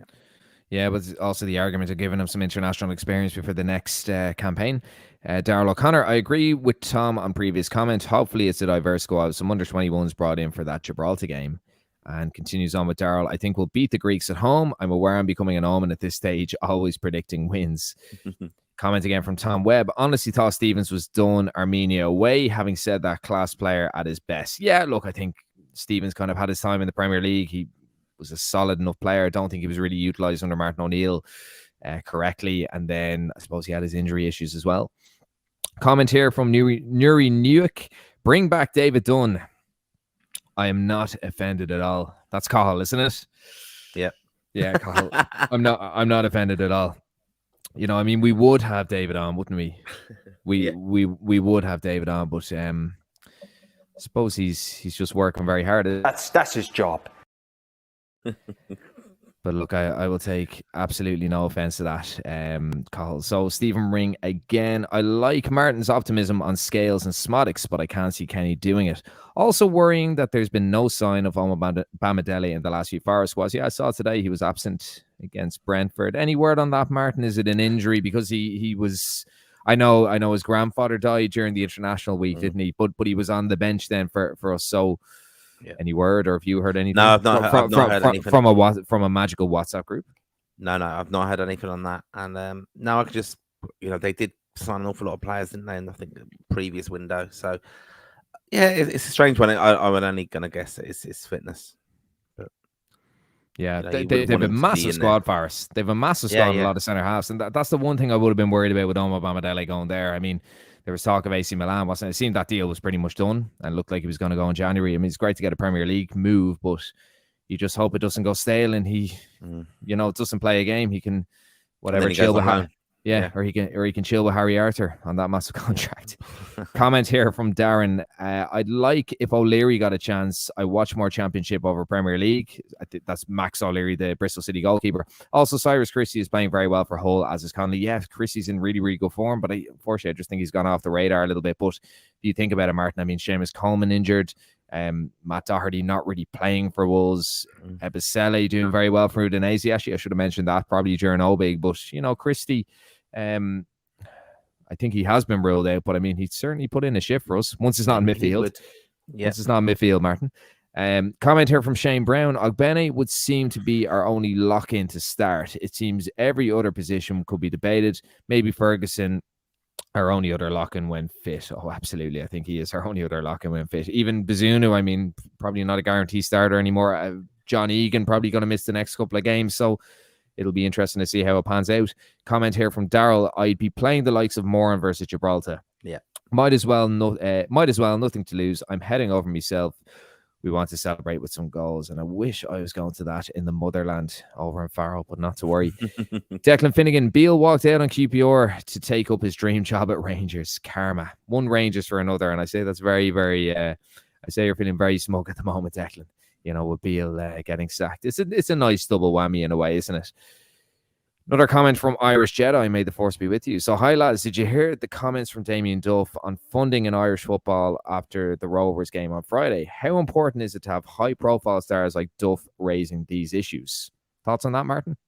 Yeah, but also the argument of giving him some international experience before the next campaign. Daryl O'Connor, I agree with Tom on previous comment. Hopefully it's a diverse squad. Some under-21s brought in for that Gibraltar game. And continues on with Daryl. I think we'll beat the Greeks at home. I'm aware I'm becoming an omen at this stage, always predicting wins. Comment again from Tom Webb. Honestly thought Stevens was done Armenia away. Having said that, class player at his best. Yeah, look, I think Stevens kind of had his time in the Premier League. He was a solid enough player. I don't think he was really utilised under Martin O'Neill correctly. And then I suppose he had his injury issues as well. Comment here from Nuri Newick. Bring back David Dunn. I am not offended at all. That's Cahill, isn't it? Yeah. Yeah, Cahill. I'm not offended at all. You know, I mean, we would have David on, wouldn't we? We would have David on, but I suppose he's just working very hard. That's his job. But look, I will take absolutely no offense to that, Cathal. So Stephen Ring again. I like Martin's optimism on Scales and Smodics, but I can't see Kenny doing it. Also worrying that there's been no sign of Bamadelli in the last few Forest squads. Yeah, I saw today he was absent against Brentford. Any word on that, Martin? Is it an injury? Because he was... I know his grandfather died during the international week, didn't he? But he was on the bench then for us. So... Yeah. Any word, or have you heard anything? No, I've not heard anything from a magical WhatsApp group. No, I've not heard anything on that. And now I could just, they did sign an awful lot of players, didn't they? In I think the previous window. So yeah, it's a strange one. I'm only gonna guess it's fitness. But yeah, they've a massive squad for us. They've a massive squad, a lot of centre halves, and that's the one thing I would have been worried about with Omar Bamadelli going there. I mean, there was talk of AC Milan, wasn't it? It seemed that deal was pretty much done and looked like he was going to go in January. I mean, it's great to get a Premier League move, but you just hope it doesn't go stale and he, doesn't play a game. He can, whatever, chill with Harry. Yeah, or he can chill with Harry Arthur on that massive contract. Comment here from Darren. I'd like if O'Leary got a chance. I watch more Championship over Premier League. I think that's Max O'Leary, the Bristol City goalkeeper. Also, Cyrus Christie is playing very well for Hull, as is Connolly. Yeah, Christie's in really, really good form, but unfortunately, I just think he's gone off the radar a little bit. But if you think about it, Martin, I mean, Seamus Coleman injured. Matt Doherty not really playing for Wolves. Ebisele doing very well for Udinese. Actually, I should have mentioned that probably during Obig. But, Christie... I think he has been ruled out, but I mean, he certainly put in a shift for us once it's not in midfield. Once it's not in midfield, Martin. Comment here from Shane Brown. Ogbene would seem to be our only lock-in to start. It seems every other position could be debated. Maybe Ferguson, our only other lock-in when fit. Oh, absolutely. I think he is our only other lock-in when fit. Even Bazunu, I mean, probably not a guarantee starter anymore. John Egan probably going to miss the next couple of games. So it'll be interesting to see how it pans out. Comment here from Daryl. I'd be playing the likes of Moran versus Gibraltar. Yeah. Might as well, nothing to lose. I'm heading over myself. We want to celebrate with some goals, and I wish I was going to that in the motherland over in Faro, but not to worry. Declan Finnegan. Beale walked out on QPR to take up his dream job at Rangers. Karma. One Rangers for another, and I say that's very, very... I say you're feeling very smug at the moment, Declan. With Beale getting sacked. It's a nice double whammy in a way, isn't it? Another comment from Irish Jedi. May the force be with you. So, hi lads, did you hear the comments from Damien Duff on funding in Irish football after the Rovers game on Friday? How important is it to have high-profile stars like Duff raising these issues? Thoughts on that, Martin?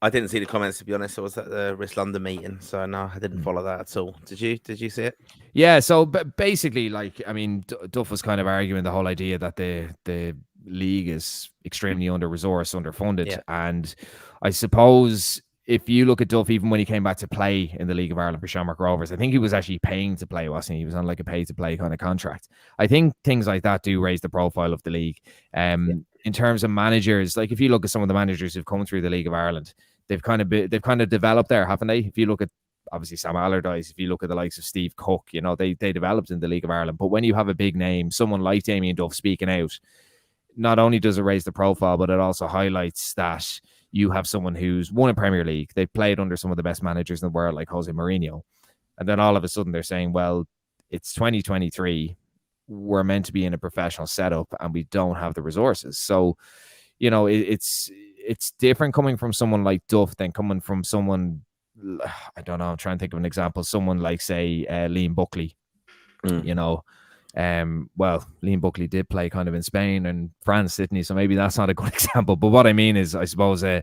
I didn't see the comments, to be honest. I was at the Risk London meeting, so no, I didn't follow that at all. Did you see it? Yeah, so basically, Duff was kind of arguing the whole idea that the league is extremely under-resourced, underfunded, and I suppose if you look at Duff, even when he came back to play in the League of Ireland for Shamrock Rovers, I think he was actually paying to play, wasn't he? He was on like a pay-to-play kind of contract. I think things like that do raise the profile of the league. In terms of managers, like if you look at some of the managers who've come through the League of Ireland, they've kind of developed there, haven't they? If you look at obviously Sam Allardyce, if you look at the likes of Steve Cook, they developed in the League of Ireland. But when you have a big name, someone like Damien Duff speaking out, not only does it raise the profile, but it also highlights that you have someone who's won a Premier League. They've played under some of the best managers in the world, like Jose Mourinho. And then all of a sudden they're saying, well, it's 2023. We're meant to be in a professional setup and we don't have the resources. So, it's different coming from someone like Duff than coming from someone, I don't know, I'm trying to think of an example. Someone like, say, Liam Buckley, well, Liam Buckley did play kind of in Spain and France, didn't he? So maybe that's not a good example. But what I mean is, I suppose a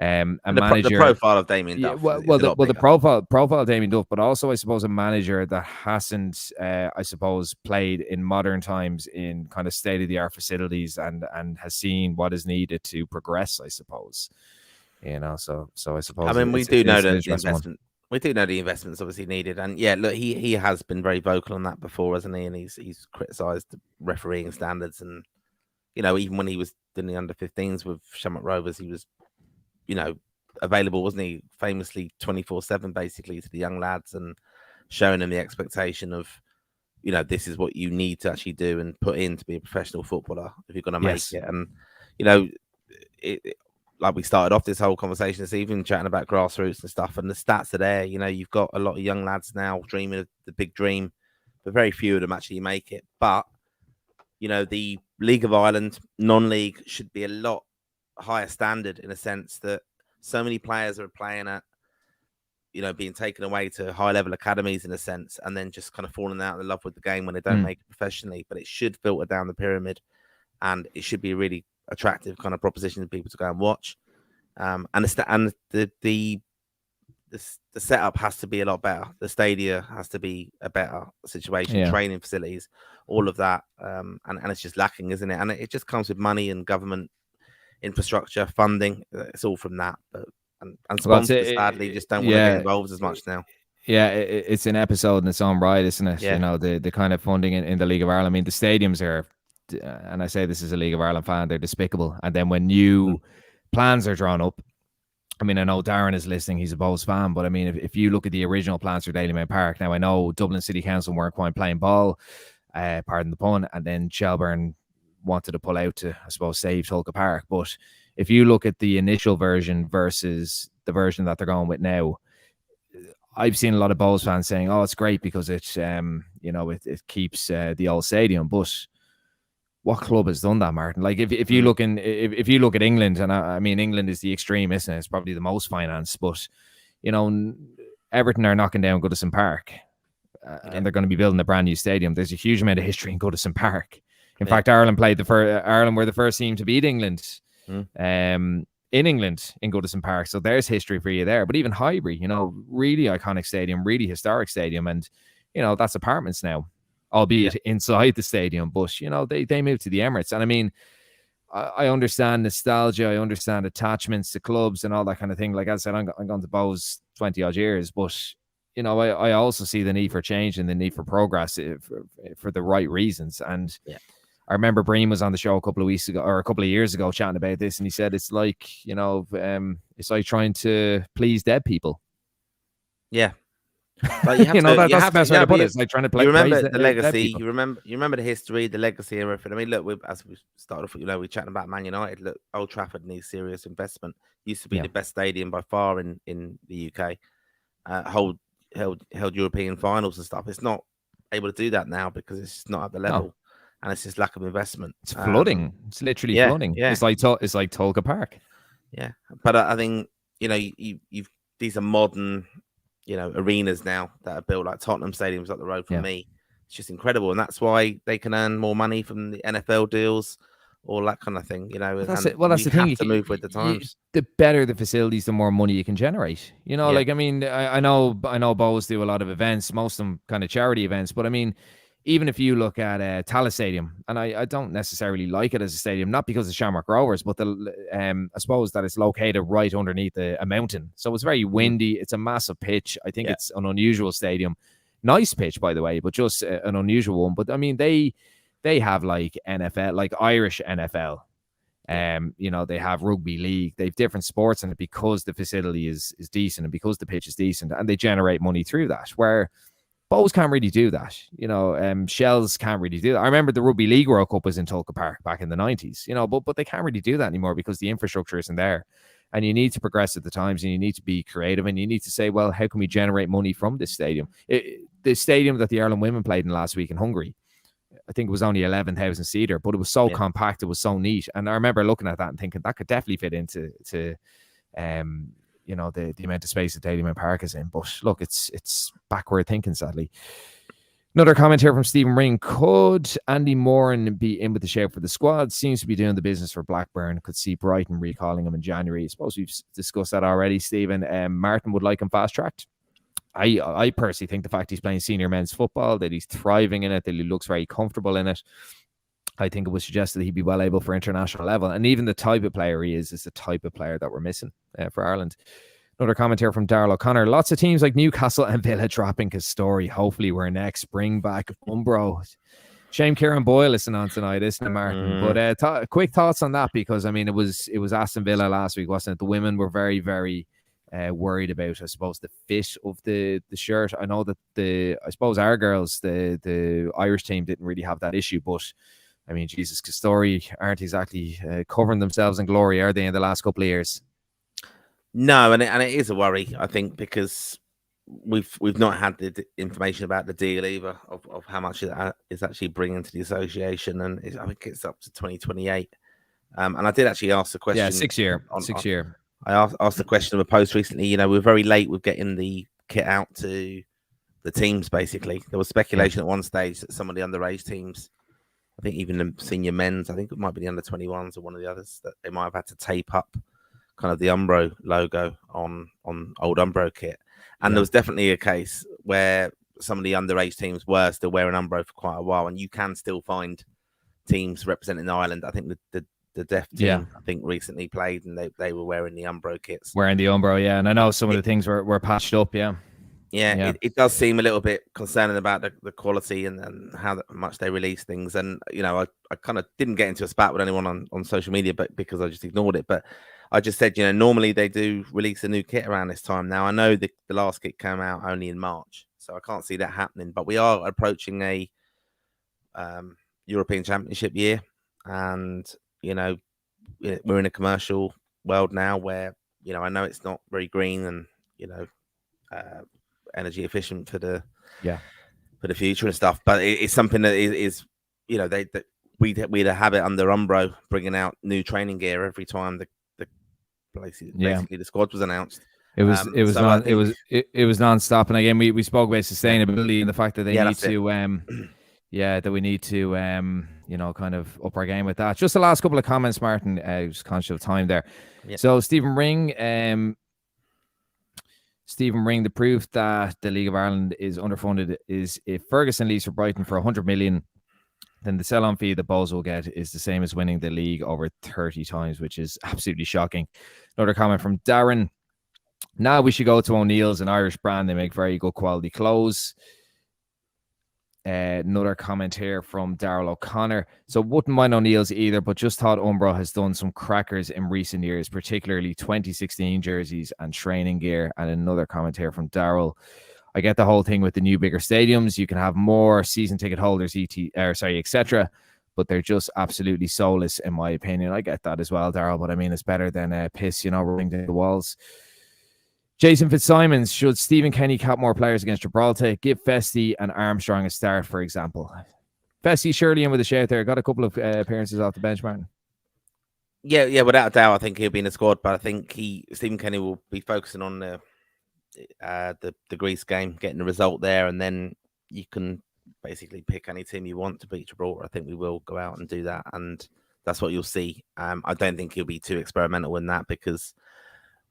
manager. The profile of Damien Duff. The profile of Damien Duff, but also I suppose a manager that hasn't, I suppose, played in modern times in kind of state of the art facilities and has seen what is needed to progress, I suppose. So I suppose. I mean, we do know the investment. We do know the investment's obviously needed, and yeah, look, he has been very vocal on that before, hasn't he? And he's criticised the refereeing standards, and even when he was in the under-15s with Shamrock Rovers, he was, available, wasn't he? Famously 24/7, basically, to the young lads, and showing them the expectation of, this is what you need to actually do and put in to be a professional footballer if you're going to make it. And like we started off this whole conversation this evening chatting about grassroots and stuff, and the stats are there. You know, you've got a lot of young lads now dreaming of the big dream, but very few of them actually make it. But, you know, the League of Ireland, non-league, should be a lot higher standard in a sense that so many players are playing at, you know, being taken away to high-level academies in a sense, and then just kind of falling out of love with the game when they don't make it professionally. But it should filter down the pyramid, and it should be a really attractive kind of proposition for people to go and watch. And the setup has to be a lot better. The stadia has to be a better situation, training facilities, all of that. And it's just lacking, isn't it? And it just comes with money and government infrastructure, funding. It's all from that. But and sponsors, sadly, just don't want to get involved as much now. Yeah, it's an episode in its own right, isn't it? Yeah. You know, the kind of funding in the League of Ireland. I mean, the stadiums are, and I say this as a League of Ireland fan, they're despicable. And then when new plans are drawn up, I mean, I know Darren is listening, he's a Bows fan, but I mean, if you look at the original plans for Dalymount Park, now I know Dublin City Council weren't quite playing ball, pardon the pun, and then Shelburne wanted to pull out to, I suppose, save Tulka Park. But if you look at the initial version versus the version that they're going with now, I've seen a lot of Bows fans saying, "Oh, it's great because it, you know, it keeps the old stadium." But what club has done that, Martin? Like, if you look if you look at England, and I mean, England is the extreme, isn't it? It's probably the most financed, but you know, Everton are knocking down Goodison Park, and they're going to be building a brand new stadium. There's a huge amount of history in Goodison Park. In fact, Ireland were the first team to beat England. In England in Goodison Park, so there's history for you there. But even Highbury, you know, really iconic stadium, really historic stadium, and you know, that's apartments now, albeit inside the stadium. But you know, they moved to the Emirates, and I mean, I understand nostalgia, I understand attachments to clubs and all that kind of thing. Like I said, I'm going to Bows 20 odd years, but you know, I also see the need for change and the need for progress for the right reasons. And I remember Bream was on the show a couple of weeks ago or a couple of years ago chatting about this, and he said it's like, you know, it's like trying to please dead people. Yeah, but you have that's the best way to put it. It's like trying to play. You remember the legacy. You remember the history, the legacy, and everything. I mean, look, as we started off, you know, we're chatting about Man United. Look, Old Trafford needs serious investment. Used to be the best stadium by far in the UK. Held European finals and stuff. It's not able to do that now because it's just not at the level. No. And it's just lack of investment. It's flooding. It's literally flooding. Yeah. It's like Tulka Park. Yeah, but I think, you know, you've these are modern, you know, arenas now that are built, like Tottenham Stadium's up the road from me. It's just incredible, and that's why they can earn more money from the NFL deals, all that kind of thing. You know, that's the thing. You have to move with the times. The better the facilities, the more money you can generate. You know, like I mean, I know Bows do a lot of events, most of them kind of charity events, but I mean, even if you look at Tallaght Stadium, and I don't necessarily like it as a stadium, not because of Shamrock Rovers, but I suppose that it's located right underneath a mountain. So it's very windy. It's a massive pitch. I think it's an unusual stadium. Nice pitch, by the way, but just an unusual one. But I mean, they have like NFL, like Irish NFL. You know, they have rugby league. They have different sports in it because the facility is decent and because the pitch is decent, and they generate money through that, where Bows can't really do that. You know, Shells can't really do that. I remember the Rugby League World Cup was in Tulka Park back in the 90s, you know, but they can't really do that anymore because the infrastructure isn't there. And you need to progress at the times, and you need to be creative, and you need to say, well, how can we generate money from this stadium? The stadium that the Ireland women played in last week in Hungary, I think it was only 11,000 seater, but it was so compact, it was so neat. And I remember looking at that and thinking that could definitely fit into you know, the amount of space that Dalymount Park is in. But look, it's backward thinking, sadly. Another comment here from Stephen Ring. Could Andy Moran be in with the shout for the squad? Seems to be doing the business for Blackburn. Could see Brighton recalling him in January. I suppose we've discussed that already, Stephen. Martin would like him fast-tracked. I personally think the fact he's playing senior men's football, that he's thriving in it, that he looks very comfortable in it, I think it was suggested that he'd be well able for international level. And even the type of player he is the type of player that we're missing for Ireland. Another comment here from Darrell O'Connor. Lots of teams like Newcastle and Villa dropping his story. Hopefully we're next. Bring back Umbro. Shame Kieran Boyle isn't on tonight, isn't it, Martin? But quick thoughts on that, because I mean it was Aston Villa last week, wasn't it? The women were very, very worried about, I suppose, the fit of the shirt. I know that I suppose our girls, the Irish team, didn't really have that issue, but I mean, Jesus, Castori aren't exactly covering themselves in glory, are they, in the last couple of years? No, and it is a worry, I think, because we've not had the information about the deal either of how much it is actually bringing to the association, and I think it's up to 2028. And I did actually ask the question. Yeah, 6 year. I asked the question of a post recently. You know, we're very late with getting the kit out to the teams. Basically, there was speculation at one stage that some of the underage teams, I think even the senior men's, I think it might be the under 21s or one of the others, that they might have had to tape up kind of the Umbro logo on old Umbro kit. And there was definitely a case where some of the underage teams were still wearing Umbro for quite a while, and you can still find teams representing Ireland. I think the deaf team, I think, recently played, and they were wearing the Umbro kits. Wearing the Umbro, yeah. And I know some of the things were patched up, yeah. It does seem a little bit concerning about the quality and how much they release things. And, you know, I kind of didn't get into a spat with anyone on social media, but because I just ignored it. But I just said, you know, normally they do release a new kit around this time. Now, I know the last kit came out only in March, so I can't see that happening. But we are approaching a European Championship year. And, you know, we're in a commercial world now where, you know, I know it's not very green and, you know, energy efficient for the future and stuff, but it's something that is you know, we'd have it under Umbro bringing out new training gear every time the basically the squad was announced. It was non-stop. And again, we spoke about sustainability and the fact that they need to that we need to you know, kind of up our game with that. Just the last couple of comments, Martin. I was conscious of time there. So Stephen Ring, the proof that the League of Ireland is underfunded is if Ferguson leaves for Brighton for 100 million, then the sell-on fee that Bows will get is the same as winning the league over 30 times, which is absolutely shocking. Another comment from Darren. Now we should go to O'Neill's, an Irish brand. They make very good quality clothes. Another comment here from Daryl O'Connor. So wouldn't mind O'Neill's either, but just thought Umbro has done some crackers in recent years, particularly 2016 jerseys and training gear. And another comment here from Daryl. I get the whole thing with the new bigger stadiums. You can have more season ticket holders, etc. But they're just absolutely soulless, in my opinion. I get that as well, Daryl. But I mean, it's better than piss, you know, rolling down the walls. Jason Fitzsimons, should Stephen Kenny cap more players against Gibraltar? Give Festy and Armstrong a start, for example. Festy surely in with a shout there. Got a couple of appearances off the bench, Martin. Yeah, without a doubt, I think he'll be in the squad. But I think Stephen Kenny will be focusing on the Greece game, getting the result there, and then you can basically pick any team you want to beat Gibraltar. I think we will go out and do that, and that's what you'll see. I don't think he'll be too experimental in that, because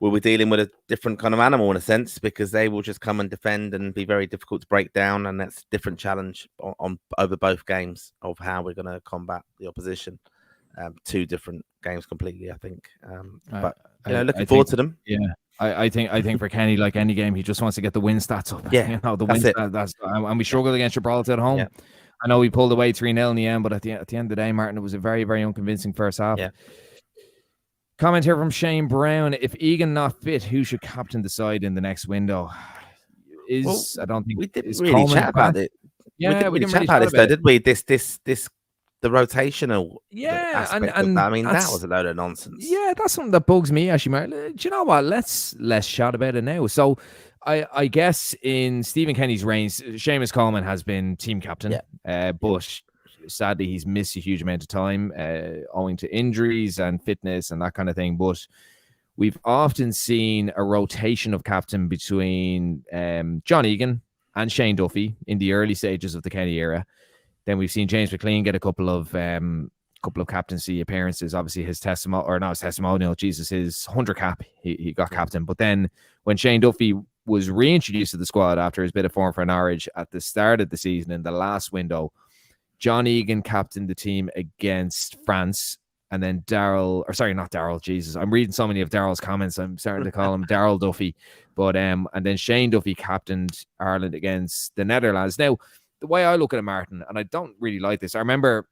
we'll be dealing with a different kind of animal in a sense, because they will just come and defend and be very difficult to break down, and that's a different challenge on over both games of how we're going to combat the opposition. Two different games completely, I think. But looking forward to them. Yeah. I think for Kenny, like any game, he just wants to get the win stats up. Yeah, you know, the win stats. And we struggled against Gibraltar at home. Yeah. I know we pulled away 3-0 in the end, but at the end of the day, Martin, it was a very, very unconvincing first half. Yeah. Comment here from Shane Brown. If Egan not fit, who should captain the side in the next window? I don't think we didn't really chat about it. Yeah, we didn't really chat about this, though, did we? This. The rotational aspect of that. I mean, that was a load of nonsense. Yeah, that's something that bugs me, actually, Mark. Do you know what? Let's chat about it now. So I guess in Stephen Kenny's reign, Seamus Coleman has been team captain, but sadly he's missed a huge amount of time owing to injuries and fitness and that kind of thing. But we've often seen a rotation of captain between John Egan and Shane Duffy in the early stages of the Kenny era. Then we've seen James McLean get a couple of captaincy appearances. Obviously, his testimonial, his 100 cap, he got captain. But then when Shane Duffy was reintroduced to the squad after his bit of form for Norwich at the start of the season in the last window, John Egan captained the team against France. And then I'm reading so many of Daryl's comments. I'm starting to call him Daryl Duffy. But and then Shane Duffy captained Ireland against the Netherlands. Now, the way I look at it, Martin, and I don't really like this. I remember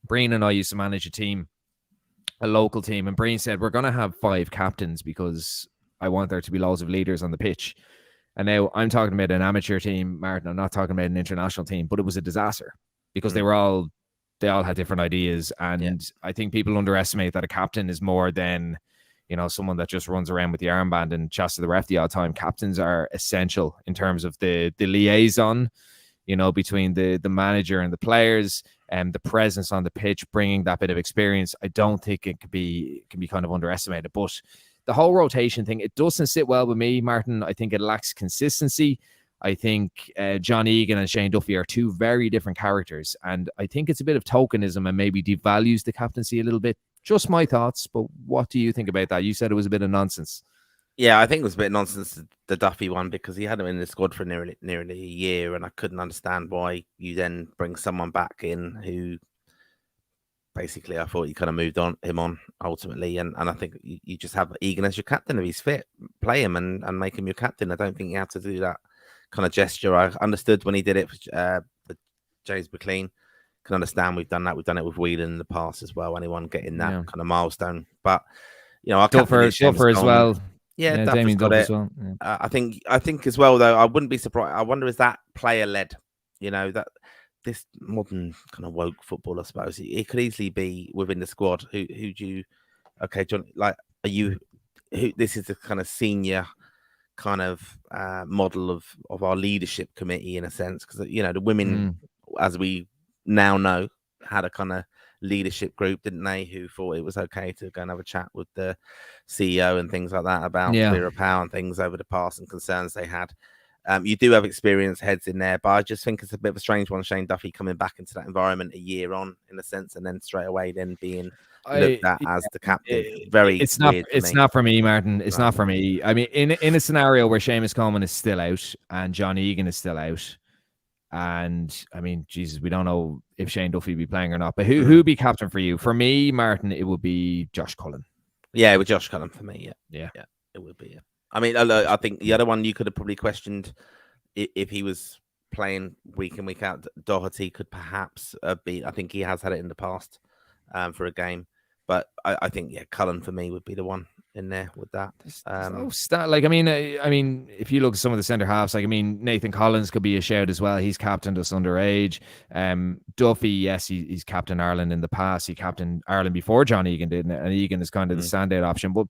Breen and I used to manage a local team, and Breen said, we're going to have 5 captains because I want there to be loads of leaders on the pitch. And now I'm talking about an amateur team, Martin. I'm not talking about an international team, but it was a disaster because they were all they all had different ideas. And I think people underestimate that a captain is more than, you know, someone that just runs around with the armband and chats to the ref the all time. Captains are essential in terms of the liaison, you know, between the manager and the players, and the presence on the pitch, bringing that bit of experience. I don't think it can be kind of underestimated. But the whole rotation thing, it doesn't sit well with me, Martin. I think it lacks consistency. I think John Egan and Shane Duffy are two very different characters, and I think it's a bit of tokenism and maybe devalues the captaincy a little bit. Just my thoughts, but what do you think about that? You said it was a bit of nonsense. Yeah, I think it was a bit of nonsense, the Duffy one, because he had him in the squad for nearly a year, and I couldn't understand why you then bring someone back in who basically I thought you kind of moved him on ultimately, and I think you just have Egan as your captain. If he's fit, play him and make him your captain. I don't think you have to do that kind of gesture. I understood when he did it for James McLean. Can understand we've done that. We've done it with Whelan in the past as well. Anyone getting that kind of milestone, but you know, our Duffer as well. Yeah, Duffer's got it. Well. Yeah. I think as well though. I wouldn't be surprised. I wonder, is that player led? You know, that this modern kind of woke football, I suppose it could easily be within the squad. Who do you? Okay, John. Like, are you? Who? This is the kind of senior kind of model of our leadership committee in a sense, because you know the women, as we now know, had a kind of leadership group, didn't they, who thought it was okay to go and have a chat with the CEO and things like that about clearer power and things over the past and concerns they had. You do have experienced heads in there, but I just think it's a bit of a strange one, Shane Duffy coming back into that environment a year on, in a sense, and then straight away then being looked at as the captain. It's not for me, Martin. It's not for me. I mean, in a scenario where Seamus Coleman is still out and John Egan is still out, and I mean, Jesus, we don't know if Shane Duffy will be playing or not, but who would be captain for you? For me, Martin, it would be Josh Cullen. Yeah, with Josh Cullen for me. Yeah, it would be. Yeah. I mean, I think the other one you could have probably questioned if he was playing week in, week out. Doherty could perhaps be. I think he has had it in the past for a game, but I think Cullen for me would be the one in there with that. Like I mean, if you look at some of the centre halves, like I mean, Nathan Collins could be a shout as well. He's captained us underage. Duffy, yes, he's captained Ireland in the past. He captained Ireland before John Egan did, and Egan is kind of the standout option. But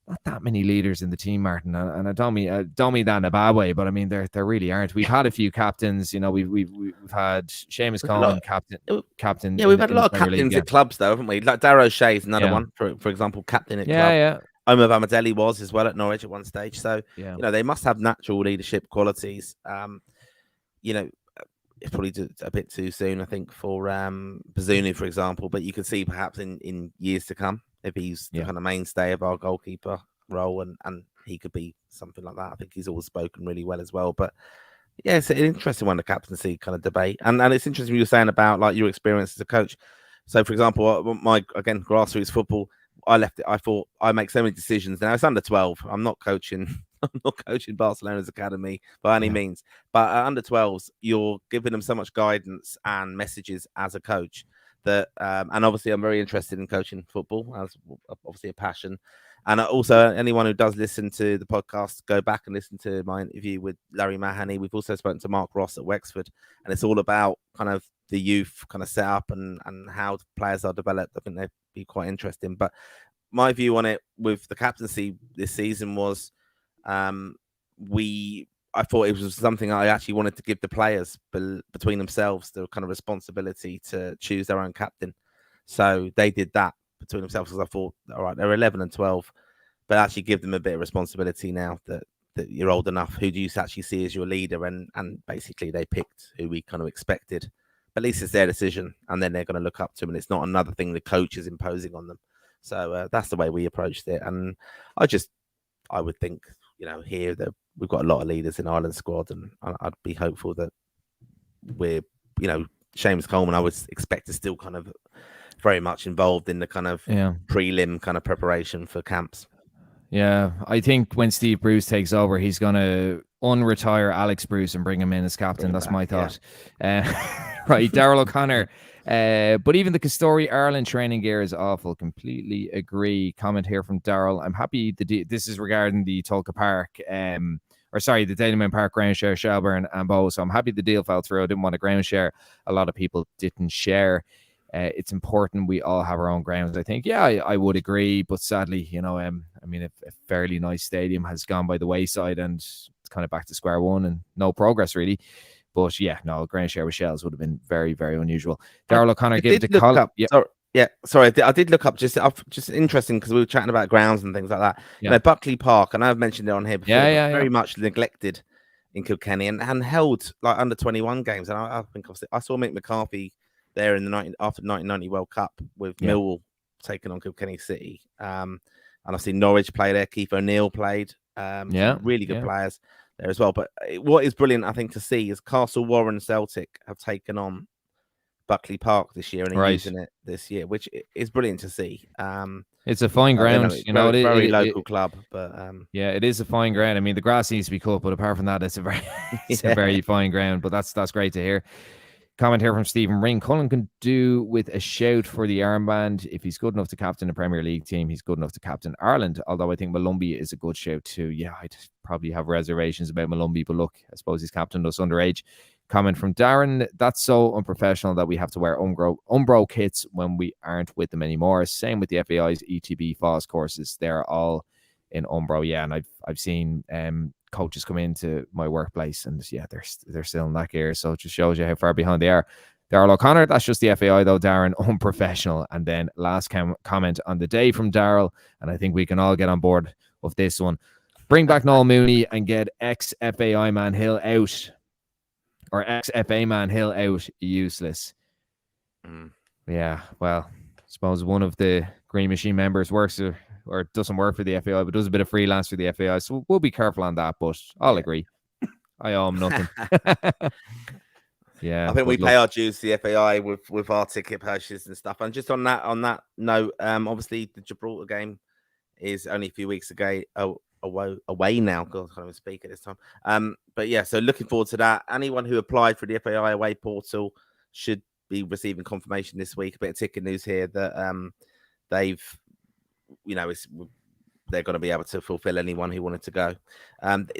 not that many leaders in the team, Martin, and I don't mean that in a bad way, but I mean there really aren't. We've had a few captains, you know. We've had Seamus Coleman captain. Yeah, we've had a lot of captains at clubs though, haven't we? Like Darrow Shea's another one, for example, captain at club. Yeah. Omar Vamadeli was as well at Norwich at one stage. So you know they must have natural leadership qualities. You know, it's probably a bit too soon, I think, for Bazunu, for example. But you could see perhaps in years to come, if he's the kind of mainstay of our goalkeeper role, and he could be something like that. I think he's always spoken really well as well. But yeah, it's an interesting one, the captaincy kind of debate. And it's interesting what you're saying about like your experience as a coach. So, for example, my grassroots football, I left it. I thought I make so many decisions. Now it's under 12. I'm not coaching Barcelona's academy by any means. But at under 12s, you're giving them so much guidance and messages as a coach that, and obviously I'm very interested in coaching football, as obviously a passion. And also anyone who does listen to the podcast, go back and listen to my interview with Larry Mahoney. We've also spoken to Mark Ross at Wexford, and it's all about kind of the youth kind of setup and how players are developed. I think they'd be quite interesting. But my view on it with the captaincy this season was, I thought it was something I actually wanted to give the players between themselves the kind of responsibility to choose their own captain. So they did that between themselves, because I thought, all right, they're 11 and 12, but actually give them a bit of responsibility now that you're old enough. Who do you actually see as your leader? And basically they picked who we kind of expected. But at least it's their decision, and then they're going to look up to them, and it's not another thing the coach is imposing on them. So that's the way we approached it. And I would think, you know, here that we've got a lot of leaders in Ireland's squad, and I'd be hopeful that we're, you know, Seamus Coleman, I would expect to still kind of very much involved in the kind of prelim kind of preparation for camps. Yeah, I think when Steve Bruce takes over, he's going to unretire Alex Bruce and bring him in as captain. That's my thought. Right, Daryl O'Connor. But even the Castori Ireland training gear is awful. Completely agree. Comment here from Daryl. I'm happy. This is regarding the Tolka Park. the Dalymount Park ground share, Shelburne and Bow. So I'm happy the deal fell through. I didn't want a ground share. A lot of people didn't share. It's important we all have our own grounds, I think. Yeah, I would agree. But sadly, I mean, a fairly nice stadium has gone by the wayside and it's kind of back to square one and no progress really. But yeah, no, ground share with shells would have been very, very unusual. Daryl O'Connor gave it to Colin. Sorry, I did look up just interesting because we were chatting about grounds and things like that. Yeah. Buckley Park, and I've mentioned it on here before. Very much neglected in Kilkenny and held like under 21 games. And I think I saw Mick McCarthy there in the after 1990 World Cup with Millwall taking on Kilkenny City. And I've seen Norwich play there. Keith O'Neill played. Really good players there as well. But what is brilliant, I think, to see is Castle Warren Celtic have taken on Buckley Park this year and are using it this year, which is brilliant to see. It's a fine ground, very local club, but it is a fine ground. I mean, the grass needs to be cut, but apart from that, it's a very fine ground. But that's great to hear. Comment here from Stephen Ring. Cullen can do with a shout for the armband. If he's good enough to captain a Premier League team, he's good enough to captain Ireland. Although I think Malumbi is a good shout too. Yeah, I'd probably have reservations about Malumbi, but look, I suppose he's captained us underage. Comment from Darren. That's so unprofessional that we have to wear Umbro kits when we aren't with them anymore. Same with the FAI's ETB FOS courses. They're all in Umbro. Yeah, and I've seen coaches come into my workplace and they're still in that gear. So it just shows you how far behind they are. Daryl O'Connor, that's just the FAI though, Darren, unprofessional. And then last comment on the day from Daryl, and I think we can all get on board with this one. Bring back Noel Mooney and get ex-FAI man Hill out. Or ex-FA man Hill out, useless. Yeah, well, I suppose one of the Green Machine members works or doesn't work for the FAI, but does a bit of freelance for the FAI. So we'll be careful on that, but I'll agree. I owe him nothing. Yeah, I think we pay our dues to the FAI with our ticket purchases and stuff. And just on that note, obviously the Gibraltar game is only a few weeks ago. Away now. God, I can't even speak at this time. But yeah, so looking forward to that. Anyone who applied for the FAI away portal should be receiving confirmation this week. A bit of ticket news here that they've, they're going to be able to fulfill anyone who wanted to go.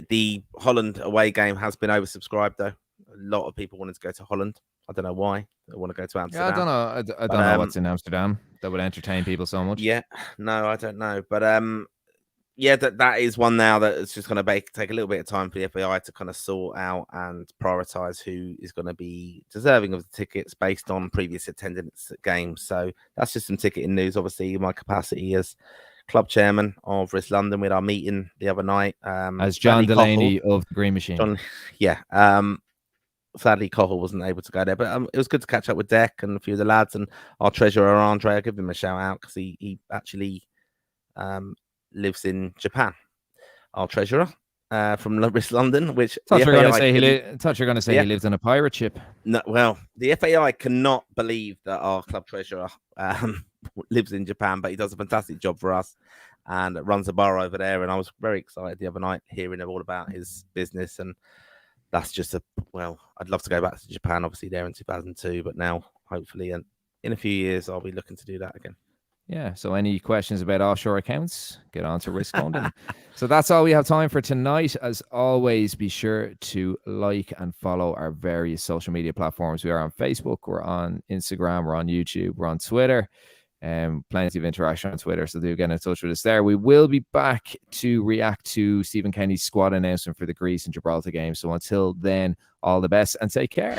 The Holland away game has been oversubscribed though. A lot of people wanted to go to Holland. I don't know why they want to go to Amsterdam. Yeah, I don't know what's in Amsterdam that would entertain people so much. Yeah, no, I don't know, but yeah, that is one now that it's just going to take a little bit of time for the FAI to kind of sort out and prioritize who is going to be deserving of the tickets based on previous attendance at games. So that's just some ticketing news. Obviously, my capacity as club chairman of West London with our meeting the other night. As John Delaney of the Green Machine. Sadly, Cohol wasn't able to go there, but it was good to catch up with Deck and a few of the lads and our treasurer, Andre. I'll give him a shout out because he actually lives in Japan. Our treasurer from West London, which thought you're going to say he lived on a pirate ship. No, well, the FAI cannot believe that our club treasurer lives in Japan, but he does a fantastic job for us and runs a bar over there. And I was very excited the other night hearing all about his business, and that's just I'd love to go back to Japan, obviously there in 2002, but now hopefully in a few years I'll be looking to do that again. Yeah, so any questions about offshore accounts, get on to Risk London. So that's all we have time for tonight. As always, be sure to like and follow our various social media platforms. We are on Facebook, we're on Instagram, we're on YouTube, we're on Twitter. Plenty of interaction on Twitter, so do get in touch with us there. We will be back to react to Stephen Kenny's squad announcement for the Greece and Gibraltar game. So until then, all the best and take care.